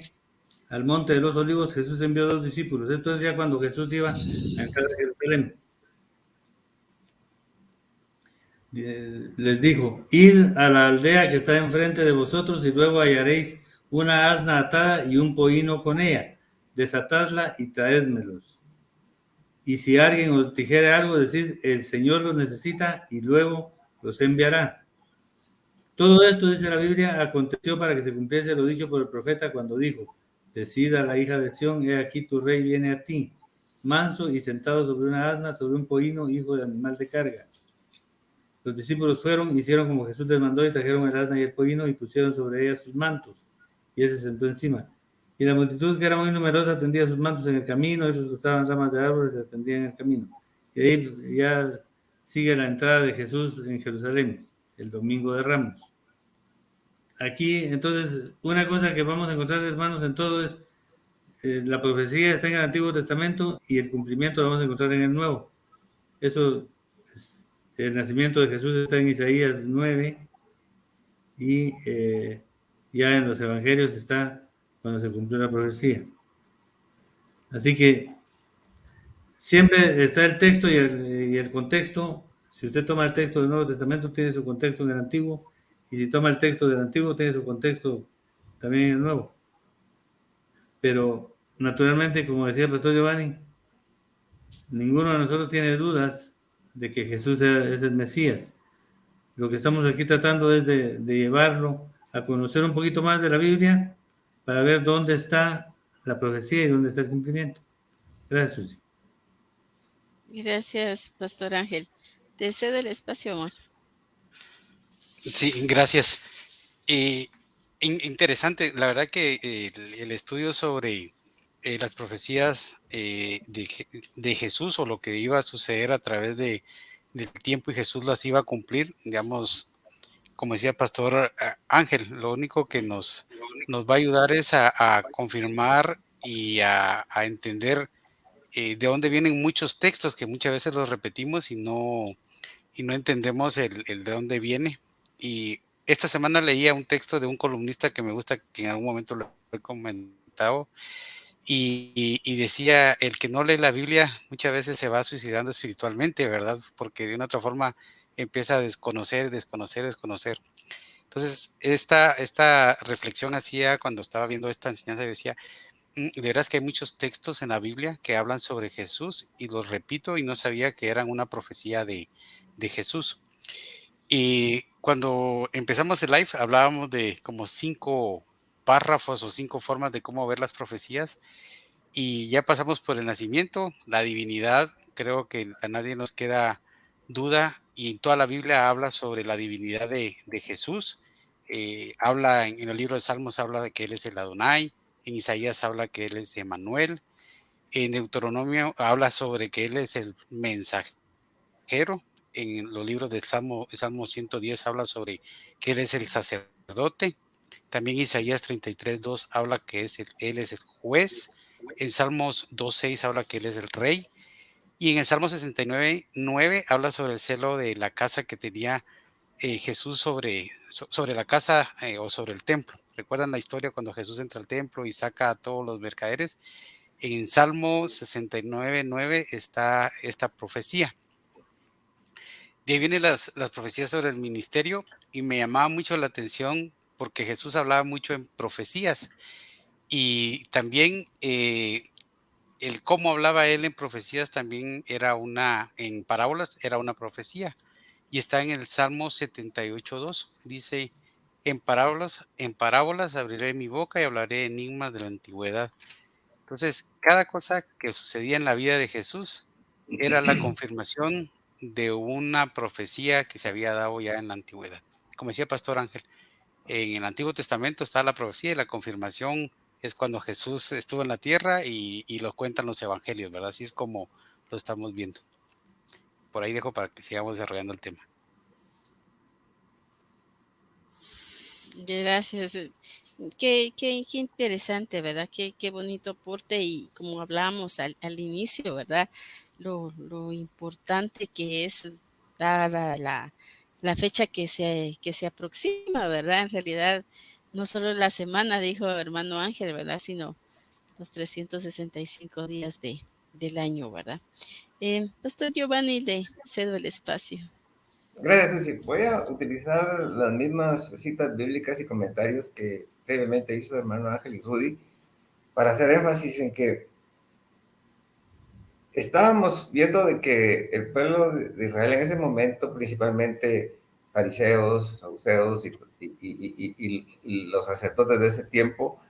al monte de los olivos, Jesús envió 2 discípulos. Esto es ya cuando Jesús iba a entrar a Jerusalén. Les dijo, id a la aldea que está enfrente de vosotros y luego hallaréis una asna atada y un pollino con ella. Desatadla y traédmelos. Y si alguien os dijere algo, decid, el Señor los necesita y luego los enviará. Todo esto, dice la Biblia, aconteció para que se cumpliese lo dicho por el profeta cuando dijo, decida la hija de Sión, he aquí tu rey viene a ti, manso y sentado sobre una asna, sobre un pollino, hijo de animal de carga. Los discípulos fueron, hicieron como Jesús les mandó y trajeron el asna y el pollino y pusieron sobre ella sus mantos. Y él se sentó encima. Y la multitud, que era muy numerosa, tendía sus mantos en el camino, ellos cortaban ramas de árboles y las tendían en el camino. Y ahí ya sigue la entrada de Jesús en Jerusalén, el Domingo de Ramos. Aquí, entonces, una cosa que vamos a encontrar, hermanos, en todo es la profecía está en el Antiguo Testamento y el cumplimiento lo vamos a encontrar en el Nuevo. Eso el nacimiento de Jesús está en Isaías 9 y ya en los evangelios está cuando se cumplió la profecía. Así que siempre está el texto y el contexto. Si usted toma el texto del Nuevo Testamento, tiene su contexto en el Antiguo, y si toma el texto del Antiguo, tiene su contexto también en el Nuevo. Pero naturalmente, como decía el pastor Giovanni, ninguno de nosotros tiene dudas de que Jesús es el Mesías. Lo que estamos aquí tratando es de llevarlo a conocer un poquito más de la Biblia para ver dónde está la profecía y dónde está el cumplimiento. Gracias, Susi. Gracias, Pastor Ángel. Te cedo el espacio, amor. Sí, gracias. Interesante, la verdad que el estudio sobre las profecías de Jesús o lo que iba a suceder a través del tiempo y Jesús las iba a cumplir, digamos, como decía Pastor Ángel, lo único que nos va a ayudar es a confirmar y a entender de dónde vienen muchos textos que muchas veces los repetimos y no entendemos el de dónde viene. Y esta semana leía un texto de un columnista que me gusta, que en algún momento lo he comentado, y decía, el que no lee la Biblia muchas veces se va suicidando espiritualmente, ¿verdad? Porque de una otra forma empieza a desconocer, desconocer, desconocer. Entonces, esta reflexión hacía cuando estaba viendo esta enseñanza, yo decía, de veras que hay muchos textos en la Biblia que hablan sobre Jesús y los repito y no sabía que eran una profecía de Jesús. Y cuando empezamos el live hablábamos de como 5 párrafos o 5 formas de cómo ver las profecías y ya pasamos por el nacimiento, la divinidad, creo que a nadie nos queda duda y en toda la Biblia habla sobre la divinidad de Jesús. Habla en el libro de Salmos, habla de que Él es el Adonai, en Isaías habla que Él es Emanuel, en Deuteronomio habla sobre que Él es el mensajero, en los libros del el Salmo 110 habla sobre que Él es el sacerdote, también Isaías 33:2 habla que Él es el juez, en Salmos 2:6 habla que Él es el rey, y en el Salmo 69:9 habla sobre el celo de la casa que tenía Jesús sobre la casa o sobre el templo. ¿Recuerdan la historia cuando Jesús entra al templo y saca a todos los mercaderes? En Salmo 69:9 está esta profecía. De ahí vienen las profecías sobre el ministerio y me llamaba mucho la atención porque Jesús hablaba mucho en profecías y también el cómo hablaba él en profecías también en parábolas era una profecía y está en el Salmo 78:2. Dice, en parábolas abriré mi boca y hablaré enigmas de la antigüedad. Entonces, cada cosa que sucedía en la vida de Jesús era la confirmación de una profecía que se había dado ya en la antigüedad. Como decía Pastor Ángel, en el Antiguo Testamento está la profecía y la confirmación es cuando Jesús estuvo en la tierra y lo cuentan los evangelios, ¿verdad? Así es como lo estamos viendo. Por ahí dejo para que sigamos desarrollando el tema. Gracias. Qué interesante, ¿verdad? Qué bonito aporte y como hablábamos al inicio, ¿verdad? Lo importante que es dada la fecha que se aproxima, ¿verdad? En realidad, no solo la semana, dijo hermano Ángel, ¿verdad? Sino los 365 días del año, ¿verdad? Pastor Giovanni, le cedo el espacio. Gracias, Susi. Voy a utilizar las mismas citas bíblicas y comentarios que previamente hizo el hermano Ángel y Rudy para hacer énfasis en que estábamos viendo de que el pueblo de Israel en ese momento, principalmente fariseos, saduceos y los sacerdotes de ese tiempo,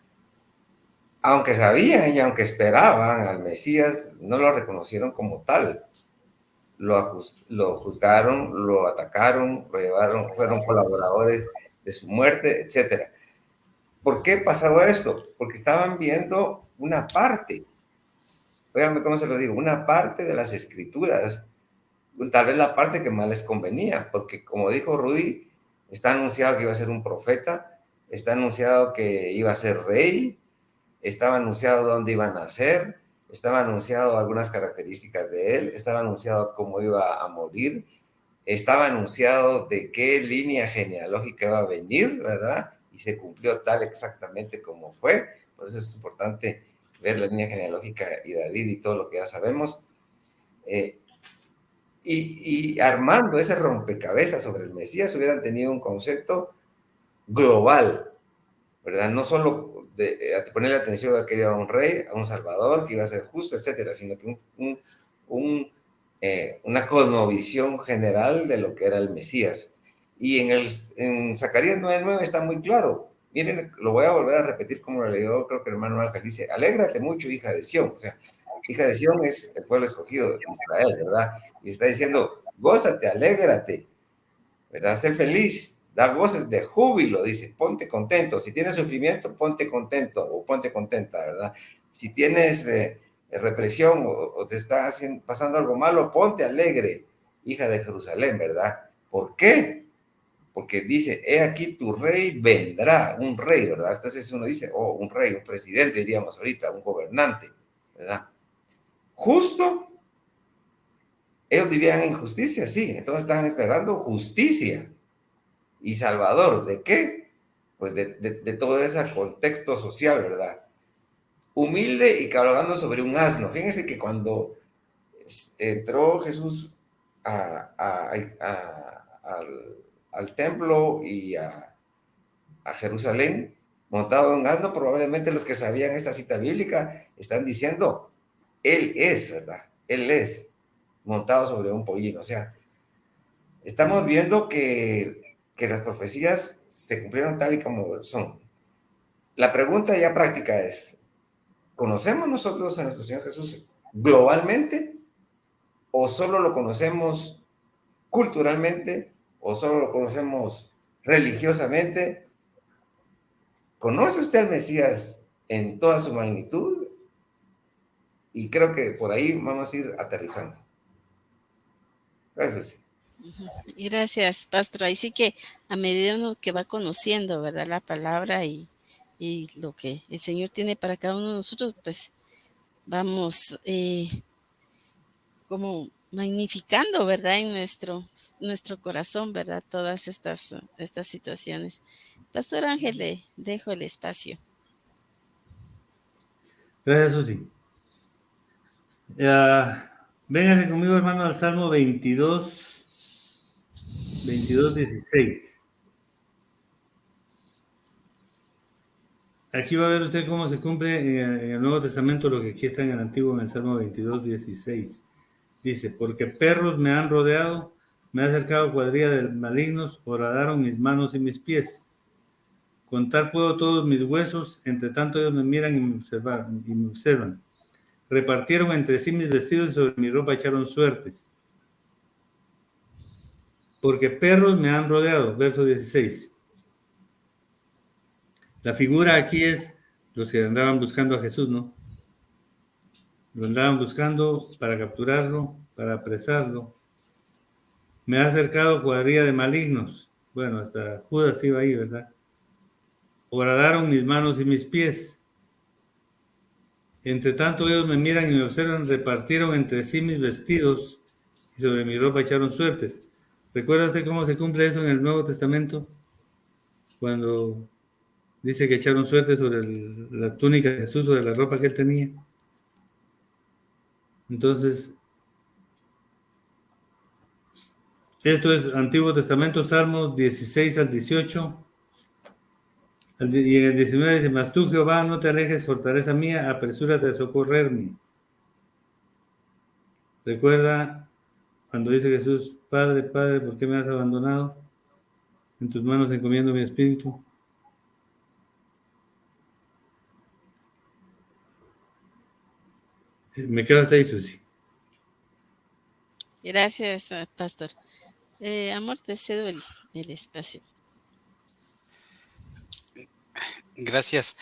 aunque sabían y aunque esperaban al Mesías, no lo reconocieron como tal. Lo juzgaron, lo atacaron, lo llevaron, fueron colaboradores de su muerte, etc. ¿Por qué pasaba esto? Porque estaban viendo una parte, óigame cómo se lo digo, una parte de las escrituras, tal vez la parte que más les convenía, porque como dijo Rudy, está anunciado que iba a ser un profeta, está anunciado que iba a ser rey, estaba anunciado dónde iba a nacer, estaba anunciado algunas características de él, estaba anunciado cómo iba a morir, estaba anunciado de qué línea genealógica iba a venir, ¿verdad? Y se cumplió tal exactamente como fue. Por eso es importante ver la línea genealógica y David y todo lo que ya sabemos. Y armando ese rompecabezas sobre el Mesías hubieran tenido un concepto global, ¿verdad? No solo de ponerle atención a que iba a un rey, a un salvador, que iba a ser justo, etcétera, sino que una cosmovisión general de lo que era el Mesías. Y en Zacarías 9:9 está muy claro, Miren, lo voy a volver a repetir como lo leyó, creo que el hermano Ángel dice, alégrate mucho, hija de Sión. O sea, hija de Sión es el pueblo escogido de Israel, ¿verdad? Y está diciendo, gózate, alégrate, ¿verdad? Sé feliz, da voces de júbilo, dice, ponte contento. Si tienes sufrimiento, ponte contento o ponte contenta, ¿verdad? Si tienes represión o te está pasando algo malo, ponte alegre, hija de Jerusalén, ¿verdad? ¿Por qué? Porque dice, he aquí tu rey vendrá, un rey, ¿verdad? Entonces uno dice, oh, un rey, un presidente, diríamos ahorita, un gobernante, ¿verdad? Justo, ellos vivían en justicia, sí, entonces estaban esperando justicia y salvador. ¿De qué? Pues de todo ese contexto social, ¿verdad? Humilde y cabalgando sobre un asno. Fíjense que cuando entró Jesús al templo y a Jerusalén, montado en un asno, probablemente los que sabían esta cita bíblica están diciendo, Él es, ¿verdad? Él es, montado sobre un pollino. O sea, estamos viendo que las profecías se cumplieron tal y como son. La pregunta ya práctica es, ¿conocemos nosotros a nuestro Señor Jesús globalmente o solo lo conocemos culturalmente o solo lo conocemos religiosamente? ¿Conoce usted al Mesías en toda su magnitud? Y creo que por ahí vamos a ir aterrizando. Gracias. Y gracias, pastor. Ahí sí que a medida uno que va conociendo, ¿verdad? La palabra y lo que el Señor tiene para cada uno de nosotros, pues vamos como magnificando, ¿verdad? En nuestro corazón, ¿verdad? Todas estas situaciones. Pastor Ángel, le dejo el espacio. Gracias, Susi. Véngase conmigo, hermano, al Salmo 22, 16. Aquí va a ver usted cómo se cumple en el Nuevo Testamento lo que aquí está en el Antiguo, en el Salmo 22, 16. Dice, porque perros me han rodeado, me ha acercado cuadrilla de malignos, horadaron mis manos y mis pies. Contar puedo todos mis huesos, entre tanto ellos me miran y me observan. Repartieron entre sí mis vestidos y sobre mi ropa echaron suertes. Porque perros me han rodeado, verso 16. La figura aquí es los que andaban buscando a Jesús, ¿no? Lo andaban buscando para capturarlo, para apresarlo. Me ha acercado cuadrilla de malignos. Bueno, hasta Judas iba ahí, ¿verdad? Horadaron mis manos y mis pies. Entre tanto ellos me miran y me observan, repartieron entre sí mis vestidos y sobre mi ropa echaron suertes. ¿Recuerda usted cómo se cumple eso en el Nuevo Testamento? Cuando dice que echaron suerte sobre la túnica de Jesús, sobre la ropa que él tenía. Entonces, esto es Antiguo Testamento, Salmos 16 al 18. Y en el 19 dice, mas tú, Jehová, no te alejes, fortaleza mía, apresúrate a socorrerme. Recuerda cuando dice Jesús, Padre, Padre, ¿por qué me has abandonado? En tus manos encomiendo mi espíritu. Me quedo hasta ahí, Susi. Gracias, pastor. Amor, te cedo el espacio. Gracias.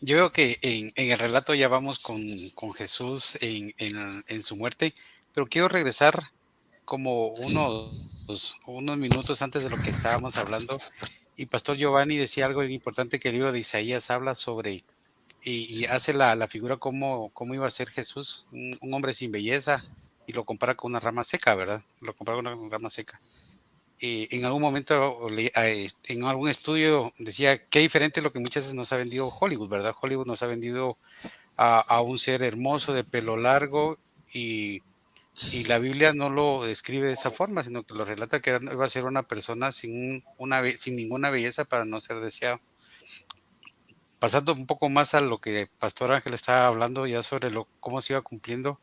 Yo veo que en el relato ya vamos con Jesús en su muerte, pero quiero regresar como unos minutos antes de lo que estábamos hablando. Y Pastor Giovanni decía algo importante que el libro de Isaías habla sobre, y hace la figura cómo iba a ser Jesús, un hombre sin belleza, y lo compara con una rama seca, ¿verdad? Lo compara con una rama seca. En algún momento, en algún estudio decía qué diferente es lo que muchas veces nos ha vendido Hollywood, ¿verdad? Hollywood nos ha vendido a un ser hermoso de pelo largo y la Biblia no lo describe de esa forma, sino que lo relata que iba a ser una persona sin ninguna belleza para no ser deseado. Pasando un poco más a lo que Pastor Ángel estaba hablando ya sobre cómo se iba cumpliendo.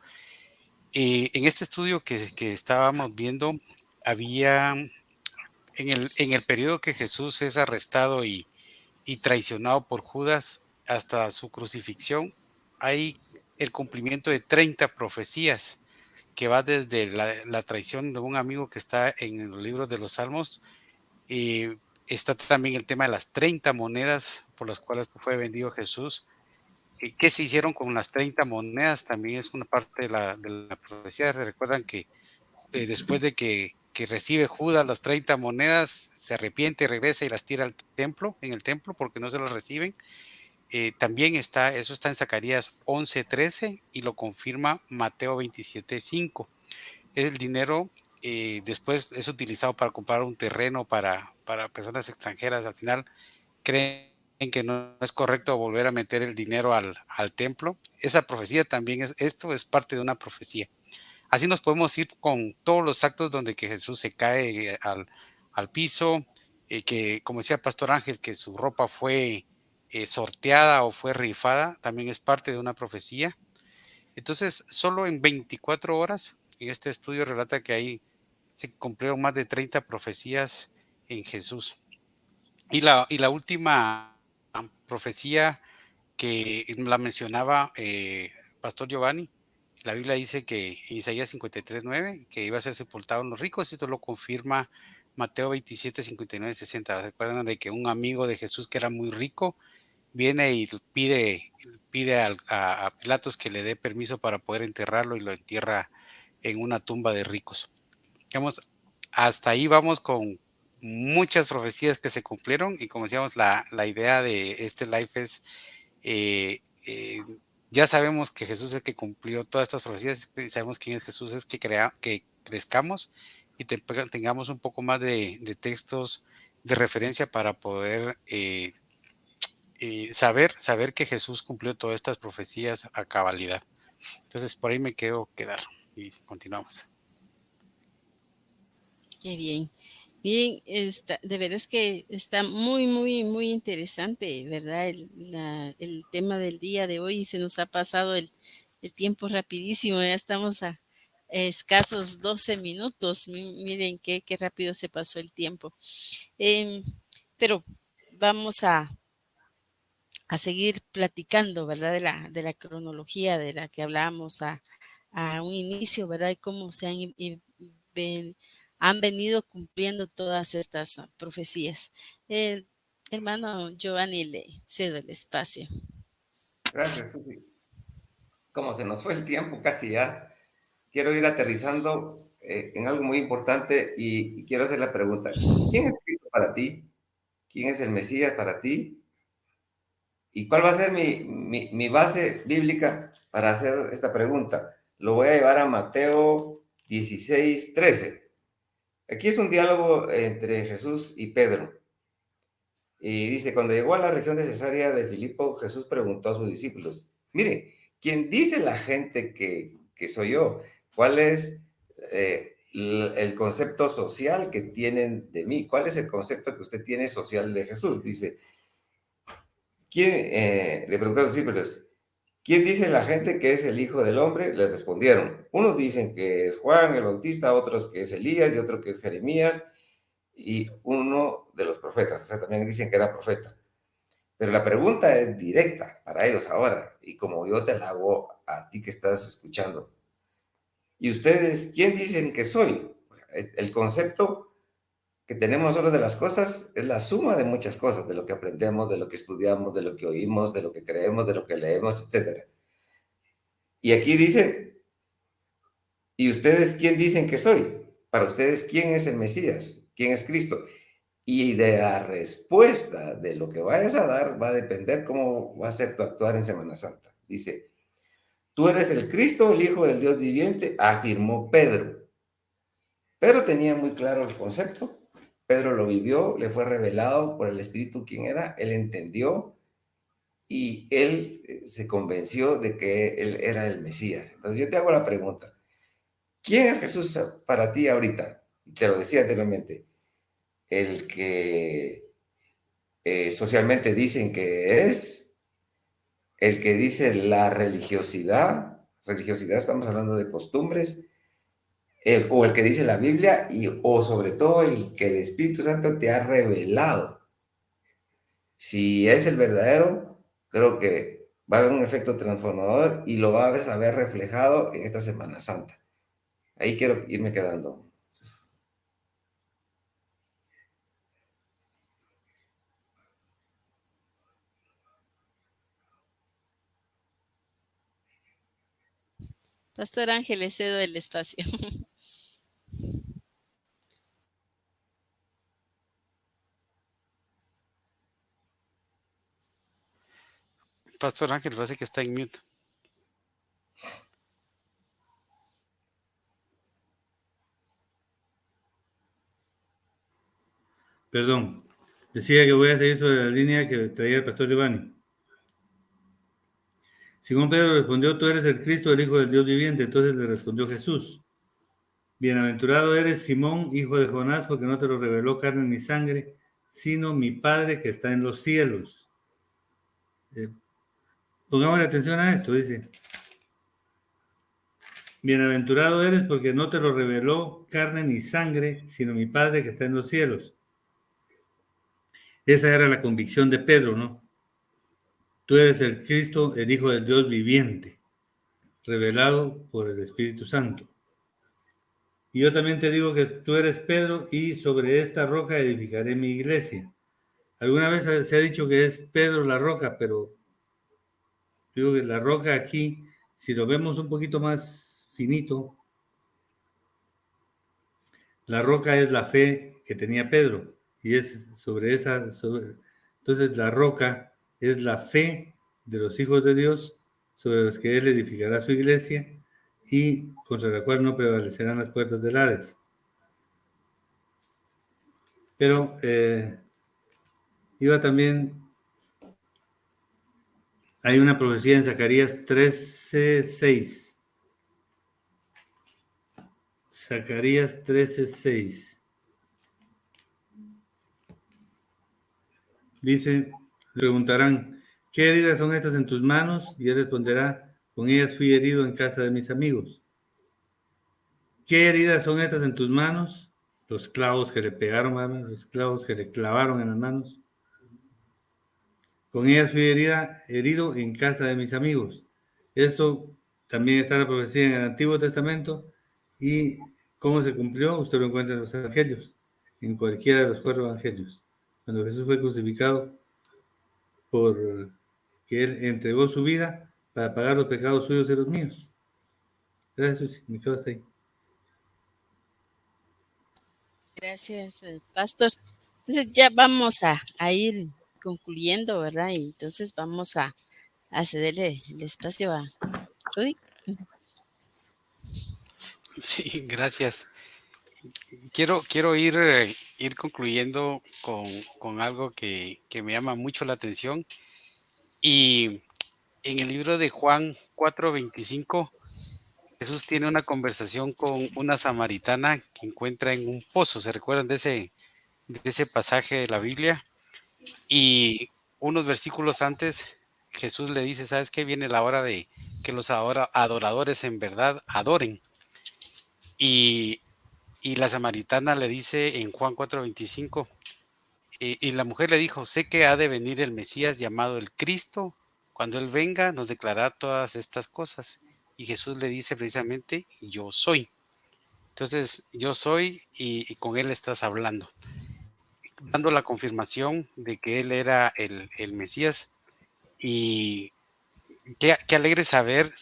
En este estudio que estábamos viendo, había en el periodo que Jesús es arrestado y y traicionado por Judas hasta su crucifixión, hay el cumplimiento de 30 profecías que va desde la traición de un amigo que está en los libros de los Salmos. Está también el tema de las 30 monedas por las cuales fue vendido Jesús. ¿Qué se hicieron con las 30 monedas? También es una parte de la profecía. ¿Se recuerdan que después de que recibe Judas las 30 monedas, se arrepiente, regresa y las tira al templo, en el templo, porque no se las reciben? También eso está en Zacarías 11:13 y lo confirma Mateo 27:5. El dinero después es utilizado para comprar un terreno para personas extranjeras. Al final creen que no es correcto volver a meter el dinero al templo. Esa profecía también esto es parte de una profecía. Así nos podemos ir con todos los actos donde que Jesús se cae al piso, que como decía Pastor Ángel, que su ropa fue sorteada o fue rifada, también es parte de una profecía. Entonces, solo en 24 horas, en este estudio relata que ahí se cumplieron más de 30 profecías en Jesús. Y la última profecía que la mencionaba Pastor Giovanni, la Biblia dice que en Isaías 53:9, que iba a ser sepultado en los ricos, y esto lo confirma Mateo 27:59-60. ¿Recuerdan de que un amigo de Jesús que era muy rico viene y pide a Pilatos que le dé permiso para poder enterrarlo y lo entierra en una tumba de ricos? Digamos, hasta ahí vamos con muchas profecías que se cumplieron y como decíamos, la idea de este live es, eh, eh, ya sabemos que Jesús es el que cumplió todas estas profecías, sabemos quién es Jesús, es que crezcamos y tengamos un poco más de textos de referencia para poder saber que Jesús cumplió todas estas profecías a cabalidad. Entonces, por ahí me quedar y continuamos. Qué bien. Bien, de veras que está muy, muy, muy interesante, ¿verdad? El tema del día de hoy se nos ha pasado el tiempo rapidísimo, ya estamos a escasos 12 minutos. Miren qué rápido se pasó el tiempo. Pero vamos a seguir platicando, ¿verdad? De la cronología de la que hablábamos a un inicio, ¿verdad? Y cómo se han venido cumpliendo todas estas profecías. Hermano Giovanni, le cedo el espacio. Gracias, Susi. Como se nos fue el tiempo casi ya, quiero ir aterrizando en algo muy importante y quiero hacer la pregunta. ¿Quién es Cristo para ti? ¿Quién es el Mesías para ti? ¿Y cuál va a ser mi base bíblica para hacer esta pregunta? Lo voy a llevar a Mateo 16:13. Aquí es un diálogo entre Jesús y Pedro. Y dice, cuando llegó a la región de Cesarea de Filipo, Jesús preguntó a sus discípulos, mire, ¿quién dice la gente que soy yo? ¿Cuál es el concepto social que tienen de mí? ¿Cuál es el concepto que usted tiene social de Jesús? Dice, le preguntó a sus discípulos, ¿quién dice la gente que es el Hijo del Hombre? Le respondieron, unos dicen que es Juan el Bautista, otros que es Elías y otro que es Jeremías y uno de los profetas. O sea, también dicen que era profeta. Pero la pregunta es directa para ellos ahora, y como yo te la hago a ti que estás escuchando. ¿Y ustedes quién dicen que soy? El concepto que tenemos nosotros de las cosas es la suma de muchas cosas, de lo que aprendemos, de lo que estudiamos, de lo que oímos, de lo que creemos, de lo que leemos, etc. Y aquí dice, ¿y ustedes quién dicen que soy? Para ustedes, ¿quién es el Mesías? ¿Quién es Cristo? Y de la respuesta de lo que vayas a dar va a depender cómo va a ser tu actuar en Semana Santa. Dice, tú eres el Cristo, el Hijo del Dios viviente, afirmó Pedro. Pedro tenía muy claro el concepto. Pedro lo vivió, le fue revelado por el Espíritu quién era, él entendió y él se convenció de que él era el Mesías. Entonces yo te hago la pregunta, ¿quién es Jesús para ti ahorita? Te lo decía anteriormente, el que socialmente dicen que es, el que dice la religiosidad estamos hablando de costumbres, o el que dice la Biblia, o sobre todo el que el Espíritu Santo te ha revelado. Si es el verdadero, creo que va a haber un efecto transformador y lo vas a ver reflejado en esta Semana Santa. Ahí quiero irme quedando. Pastor Ángel, le cedo el espacio. Pastor Ángel, parece que está en mute. Perdón, decía que voy a seguir sobre la línea que traía el pastor Giovanni. Simón Pedro respondió, tú eres el Cristo, el Hijo del Dios viviente. Entonces le respondió Jesús, bienaventurado eres Simón, hijo de Jonás, porque no te lo reveló carne ni sangre, sino mi Padre que está en los cielos. Pongámosle atención a esto, dice. Bienaventurado eres porque no te lo reveló carne ni sangre, sino mi Padre que está en los cielos. Esa era la convicción de Pedro, ¿no? Tú eres el Cristo, el Hijo del Dios viviente, revelado por el Espíritu Santo. Y yo también te digo que tú eres Pedro y sobre esta roca edificaré mi iglesia. Alguna vez se ha dicho que es Pedro la roca, pero digo que la roca aquí, si lo vemos un poquito más finito, la roca es la fe que tenía Pedro y es sobre esa, entonces la roca es la fe de los hijos de Dios sobre los que él edificará su iglesia y contra la cual no prevalecerán las puertas del Hades. Pero iba también, hay una profecía en Zacarías 13:6. Zacarías 13:6. Dice, preguntarán, ¿qué heridas son estas en tus manos? Y él responderá, con ellas fui herido en casa de mis amigos. ¿Qué heridas son estas en tus manos? Los clavos que le pegaron, los clavos que le clavaron en las manos. Con ellas fui herido en casa de mis amigos. Esto también está en la profecía en el Antiguo Testamento. ¿Y cómo se cumplió? Usted lo encuentra en los evangelios, en cualquiera de los 4 evangelios. Cuando Jesús fue crucificado, por que él entregó su vida para pagar los pecados suyos y los míos. Gracias, me quedo hasta ahí. Gracias, pastor. Entonces ya vamos a ir concluyendo, ¿verdad? Y entonces vamos a cederle el espacio a Rudy. Sí, gracias. Quiero ir concluyendo con algo que me llama mucho la atención. Y en el libro de Juan 4:25, Jesús tiene una conversación con una samaritana que encuentra en un pozo. ¿Se recuerdan de ese pasaje de la Biblia? Y unos versículos antes, Jesús le dice, ¿sabes qué? Viene la hora de que los adoradores en verdad adoren. Y la samaritana le dice en Juan 4:25, y la mujer le dijo, sé que ha de venir el Mesías llamado el Cristo. Cuando Él venga, nos declarará todas estas cosas. Y Jesús le dice precisamente, yo soy. Entonces, yo soy y con Él estás hablando, dando la confirmación de que Él era el Mesías. Y qué alegre saber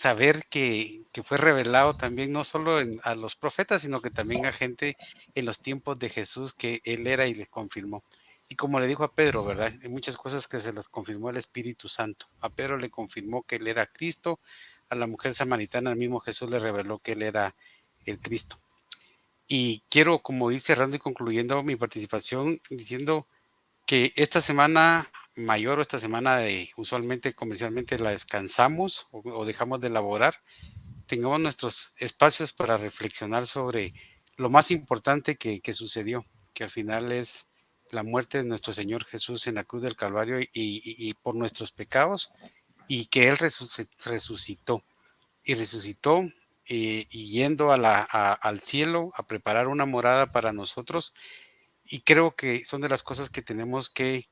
que fue revelado también, no solo a los profetas, sino que también a gente en los tiempos de Jesús, que Él era y les confirmó. Y como le dijo a Pedro, ¿verdad? Hay muchas cosas que se las confirmó el Espíritu Santo. A Pedro le confirmó que Él era Cristo, a la mujer samaritana el mismo Jesús le reveló que Él era el Cristo. Y quiero como ir cerrando y concluyendo mi participación diciendo que esta semana mayor o esta semana usualmente comercialmente la descansamos o dejamos de elaborar, tengamos nuestros espacios para reflexionar sobre lo más importante que sucedió, que al final es la muerte de nuestro Señor Jesús en la cruz del Calvario y por nuestros pecados, y que Él resucitó y yendo al cielo a preparar una morada para nosotros. Y creo que son de las cosas que tenemos que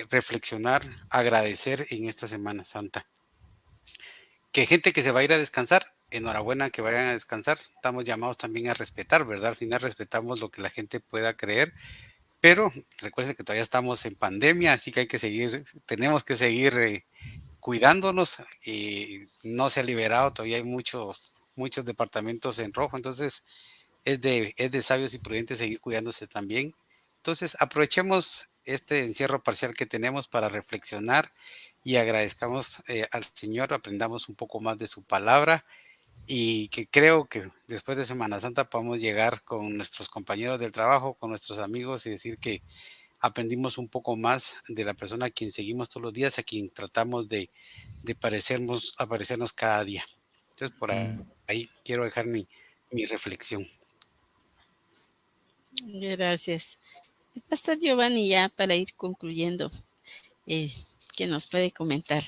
reflexionar, agradecer en esta Semana Santa. Que gente que se va a ir a descansar, enhorabuena que vayan a descansar. Estamos llamados también a respetar, ¿verdad? Al final respetamos lo que la gente pueda creer, pero recuerden que todavía estamos en pandemia, así que tenemos que seguir cuidándonos. No se ha liberado, todavía hay muchos departamentos en rojo, entonces es de sabios y prudentes seguir cuidándose también. Entonces, aprovechemos este encierro parcial que tenemos para reflexionar y agradezcamos al Señor, aprendamos un poco más de su palabra y que creo que después de Semana Santa podamos llegar con nuestros compañeros del trabajo, con nuestros amigos y decir que aprendimos un poco más de la persona a quien seguimos todos los días, a quien tratamos de aparecernos cada día. Entonces, por ahí quiero dejar mi reflexión. Gracias. El pastor Giovanni, ya para ir concluyendo, ¿qué nos puede comentar?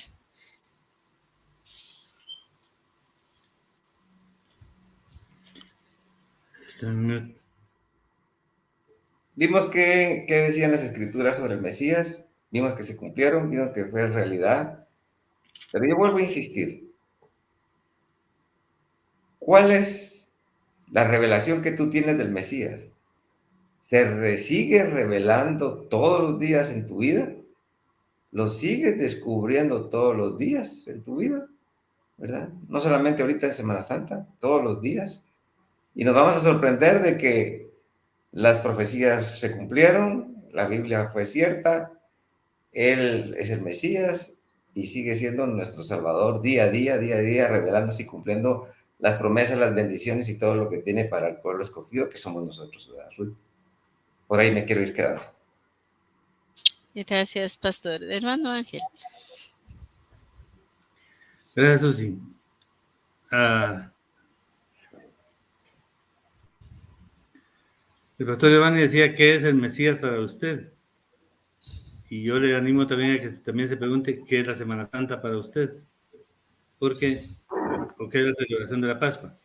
Vimos que decían las escrituras sobre el Mesías, vimos que se cumplieron, vimos que fue realidad, pero yo vuelvo a insistir. ¿Cuál es la revelación que tú tienes del Mesías? ¿Sigue revelando todos los días en tu vida? ¿Lo sigues descubriendo todos los días en tu vida? ¿Verdad? No solamente ahorita en Semana Santa, todos los días. Y nos vamos a sorprender de que las profecías se cumplieron, la Biblia fue cierta, Él es el Mesías y sigue siendo nuestro Salvador día a día, revelándose y cumpliendo las promesas, las bendiciones y todo lo que tiene para el pueblo escogido, que somos nosotros, ¿verdad, Ruth? Por ahí me quiero ir quedando. Gracias, pastor. Hermano Ángel. Gracias, Susi. El pastor Giovanni decía, ¿qué es el Mesías para usted? Y yo le animo también a que también se pregunte, ¿qué es la Semana Santa para usted? ¿O qué es la celebración de la Pascua?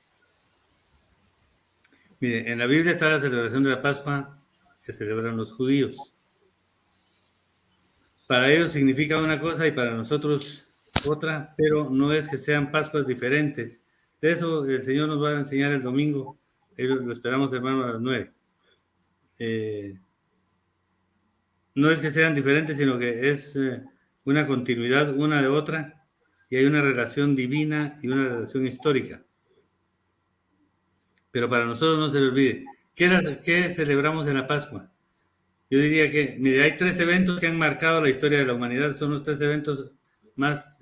Mire, en la Biblia está la celebración de la Pascua que celebran los judíos. Para ellos significa una cosa y para nosotros otra, pero no es que sean Pascuas diferentes. De eso el Señor nos va a enseñar el domingo. Lo esperamos, hermano, a las 9. No es que sean diferentes, sino que es una continuidad una de otra y hay una relación divina y una relación histórica. Pero para nosotros no se le olvide. ¿Qué celebramos en la Pascua? Yo diría que, mire, hay 3 eventos que han marcado la historia de la humanidad. Son los 3 eventos más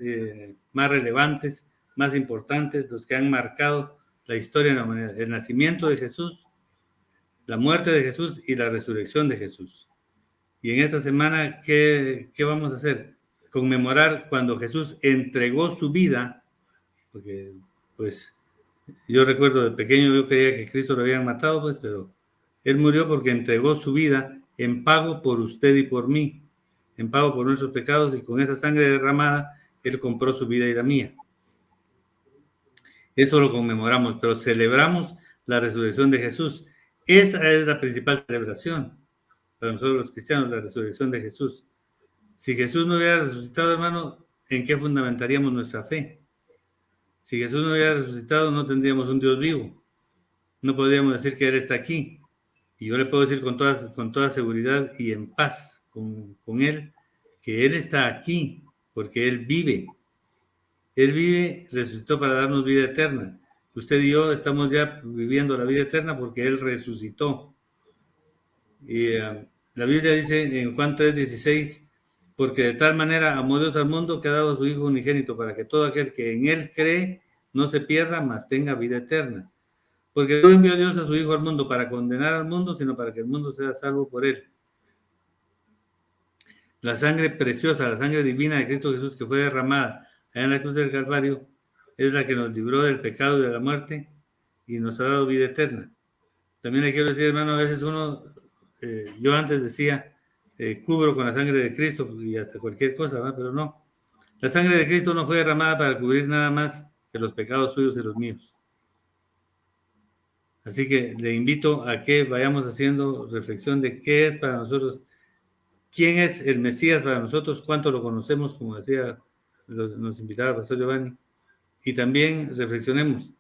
relevantes, más importantes, los que han marcado la historia de la humanidad. El nacimiento de Jesús, la muerte de Jesús y la resurrección de Jesús. Y en esta semana, ¿qué vamos a hacer? Conmemorar cuando Jesús entregó su vida, porque pues yo recuerdo de pequeño yo creía que Cristo lo habían matado, pues, pero Él murió porque entregó su vida en pago por usted y por mí, en pago por nuestros pecados, y con esa sangre derramada, Él compró su vida y la mía. Eso lo conmemoramos, pero celebramos la resurrección de Jesús. Esa es la principal celebración para nosotros los cristianos, la resurrección de Jesús. Si Jesús no hubiera resucitado, hermano, ¿en qué fundamentaríamos nuestra fe? Si Jesús no hubiera resucitado, no tendríamos un Dios vivo. No podríamos decir que Él está aquí. Y yo le puedo decir con toda seguridad y en paz con Él, que Él está aquí, porque Él vive. Él vive, resucitó para darnos vida eterna. Usted y yo estamos ya viviendo la vida eterna porque Él resucitó. Y la Biblia dice en Juan 3:16, porque de tal manera amó Dios al mundo que ha dado a su Hijo unigénito para que todo aquel que en Él cree no se pierda, mas tenga vida eterna. Porque no envió Dios a su Hijo al mundo para condenar al mundo, sino para que el mundo sea salvo por Él. La sangre preciosa, la sangre divina de Cristo Jesús que fue derramada allá en la cruz del Calvario, es la que nos libró del pecado y de la muerte y nos ha dado vida eterna. También le quiero decir, hermano, a veces yo antes decía, cubro con la sangre de Cristo y hasta cualquier cosa, ¿verdad? Pero no. La sangre de Cristo no fue derramada para cubrir nada más que los pecados suyos y los míos. Así que le invito a que vayamos haciendo reflexión de qué es para nosotros, quién es el Mesías para nosotros, cuánto lo conocemos, como decía, nos invitaba el pastor Giovanni, y también reflexionemos,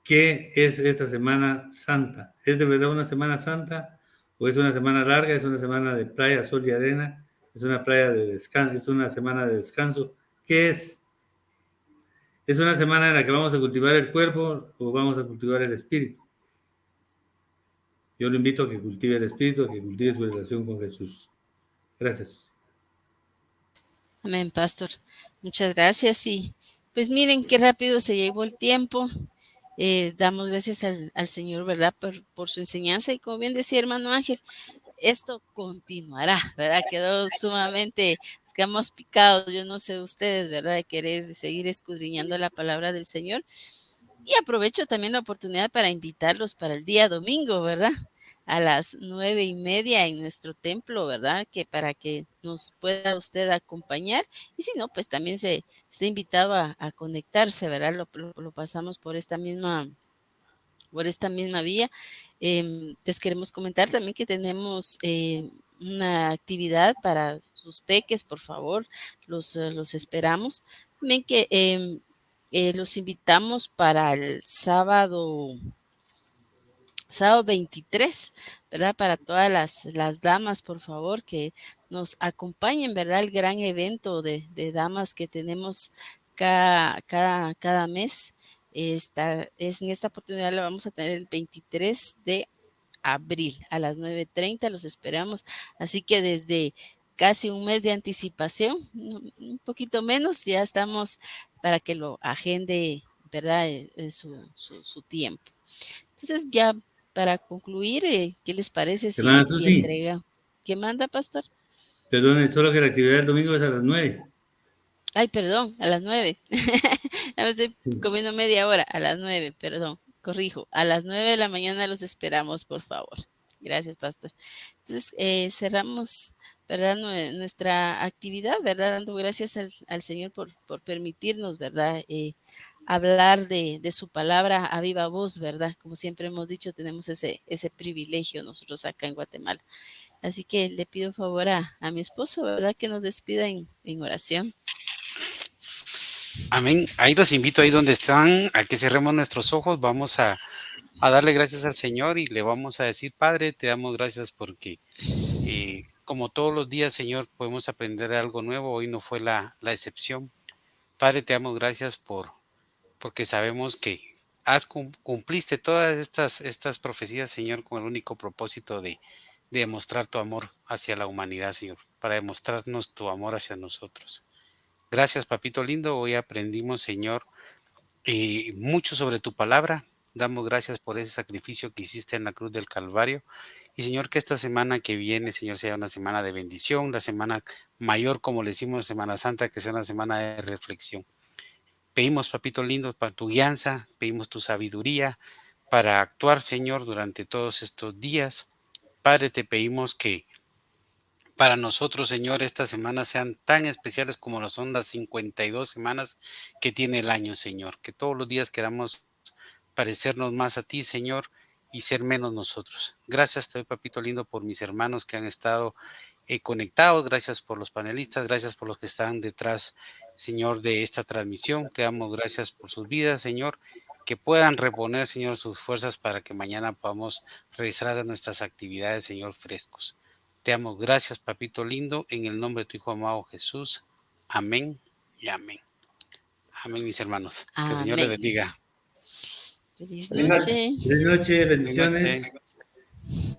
¿qué es esta Semana Santa? ¿Es de verdad una Semana Santa o es una semana larga, es una semana de playa, sol y arena, es una playa de descanso, es una semana de descanso? ¿Qué es? ¿Es una semana en la que vamos a cultivar el cuerpo o vamos a cultivar el espíritu? Yo lo invito a que cultive el espíritu, a que cultive su relación con Jesús. Gracias. Amén, pastor. Muchas gracias. Y pues miren qué rápido se llevó el tiempo. Damos gracias al Señor, ¿verdad? Por su enseñanza. Y como bien decía hermano Ángel, esto continuará, ¿verdad? Quedó sumamente, quedamos picados, yo no sé ustedes, ¿verdad? De querer seguir escudriñando la palabra del Señor. Y aprovecho también la oportunidad para invitarlos para el día domingo, ¿verdad? A las 9:30 en nuestro templo, ¿verdad? Que para que nos pueda usted acompañar. Y si no, pues también se está invitado a conectarse, ¿verdad? Lo pasamos por esta misma vía. Les queremos comentar también que tenemos una actividad para sus peques, por favor, los esperamos. También que los invitamos para el sábado 23, ¿verdad? Para todas las damas, por favor, que nos acompañen, ¿verdad? El gran evento de damas que tenemos cada mes. En esta oportunidad la vamos a tener el 23 de abril a las 9:30, los esperamos. Así que desde casi un mes de anticipación, un poquito menos, ya estamos para que lo agende, ¿verdad? Su tiempo. Entonces, ya para concluir, ¿qué les parece Hermana si Susi, entrega? ¿Qué manda, pastor? perdone, solo que la actividad del domingo es a las 9. Ay, perdón, a las 9. Ya me estoy Sí. comiendo media hora, a las 9, perdón, corrijo. A las 9 de la mañana los esperamos, por favor. Gracias, pastor. Entonces, cerramos, ¿verdad? Nuestra actividad, ¿verdad? Dando gracias al Señor por permitirnos, ¿verdad? Hablar de su palabra a viva voz, ¿verdad? Como siempre hemos dicho, tenemos ese privilegio nosotros acá en Guatemala. Así que le pido favor a mi esposo, ¿verdad? Que nos despida en oración. Amén. Ahí los invito, ahí donde están, a que cerremos nuestros ojos. Vamos a darle gracias al Señor y le vamos a decir, Padre, te damos gracias porque como todos los días, Señor, podemos aprender algo nuevo. Hoy no fue la excepción. Padre, te damos gracias porque sabemos que cumpliste todas estas profecías, Señor, con el único propósito de demostrar tu amor hacia la humanidad, Señor, para demostrarnos tu amor hacia nosotros. Gracias, papito lindo. Hoy aprendimos, Señor, mucho sobre tu palabra. Damos gracias por ese sacrificio que hiciste en la cruz del Calvario. Y Señor, que esta semana que viene, Señor, sea una semana de bendición, la semana mayor, como le decimos, Semana Santa, que sea una semana de reflexión. Pedimos, papito lindo, para tu guianza, pedimos tu sabiduría para actuar, Señor, durante todos estos días. Padre, te pedimos que para nosotros, Señor, estas semanas sean tan especiales como lo son las 52 semanas que tiene el año, Señor. Que todos los días queramos parecernos más a ti, Señor, y ser menos nosotros. Gracias te doy, papito lindo, por mis hermanos que han estado conectados. Gracias por los panelistas. Gracias por los que están detrás, Señor, de esta transmisión. Te damos gracias por sus vidas, Señor. Que puedan reponer, Señor, sus fuerzas para que mañana podamos regresar a nuestras actividades, Señor, frescos. Te damos gracias, papito lindo, en el nombre de tu Hijo amado Jesús. Amén y amén. Amén, mis hermanos. Que el Señor les Amén. bendiga. Feliz Feliz noche. noche. Buenas noches, Buenas bendiciones. noches.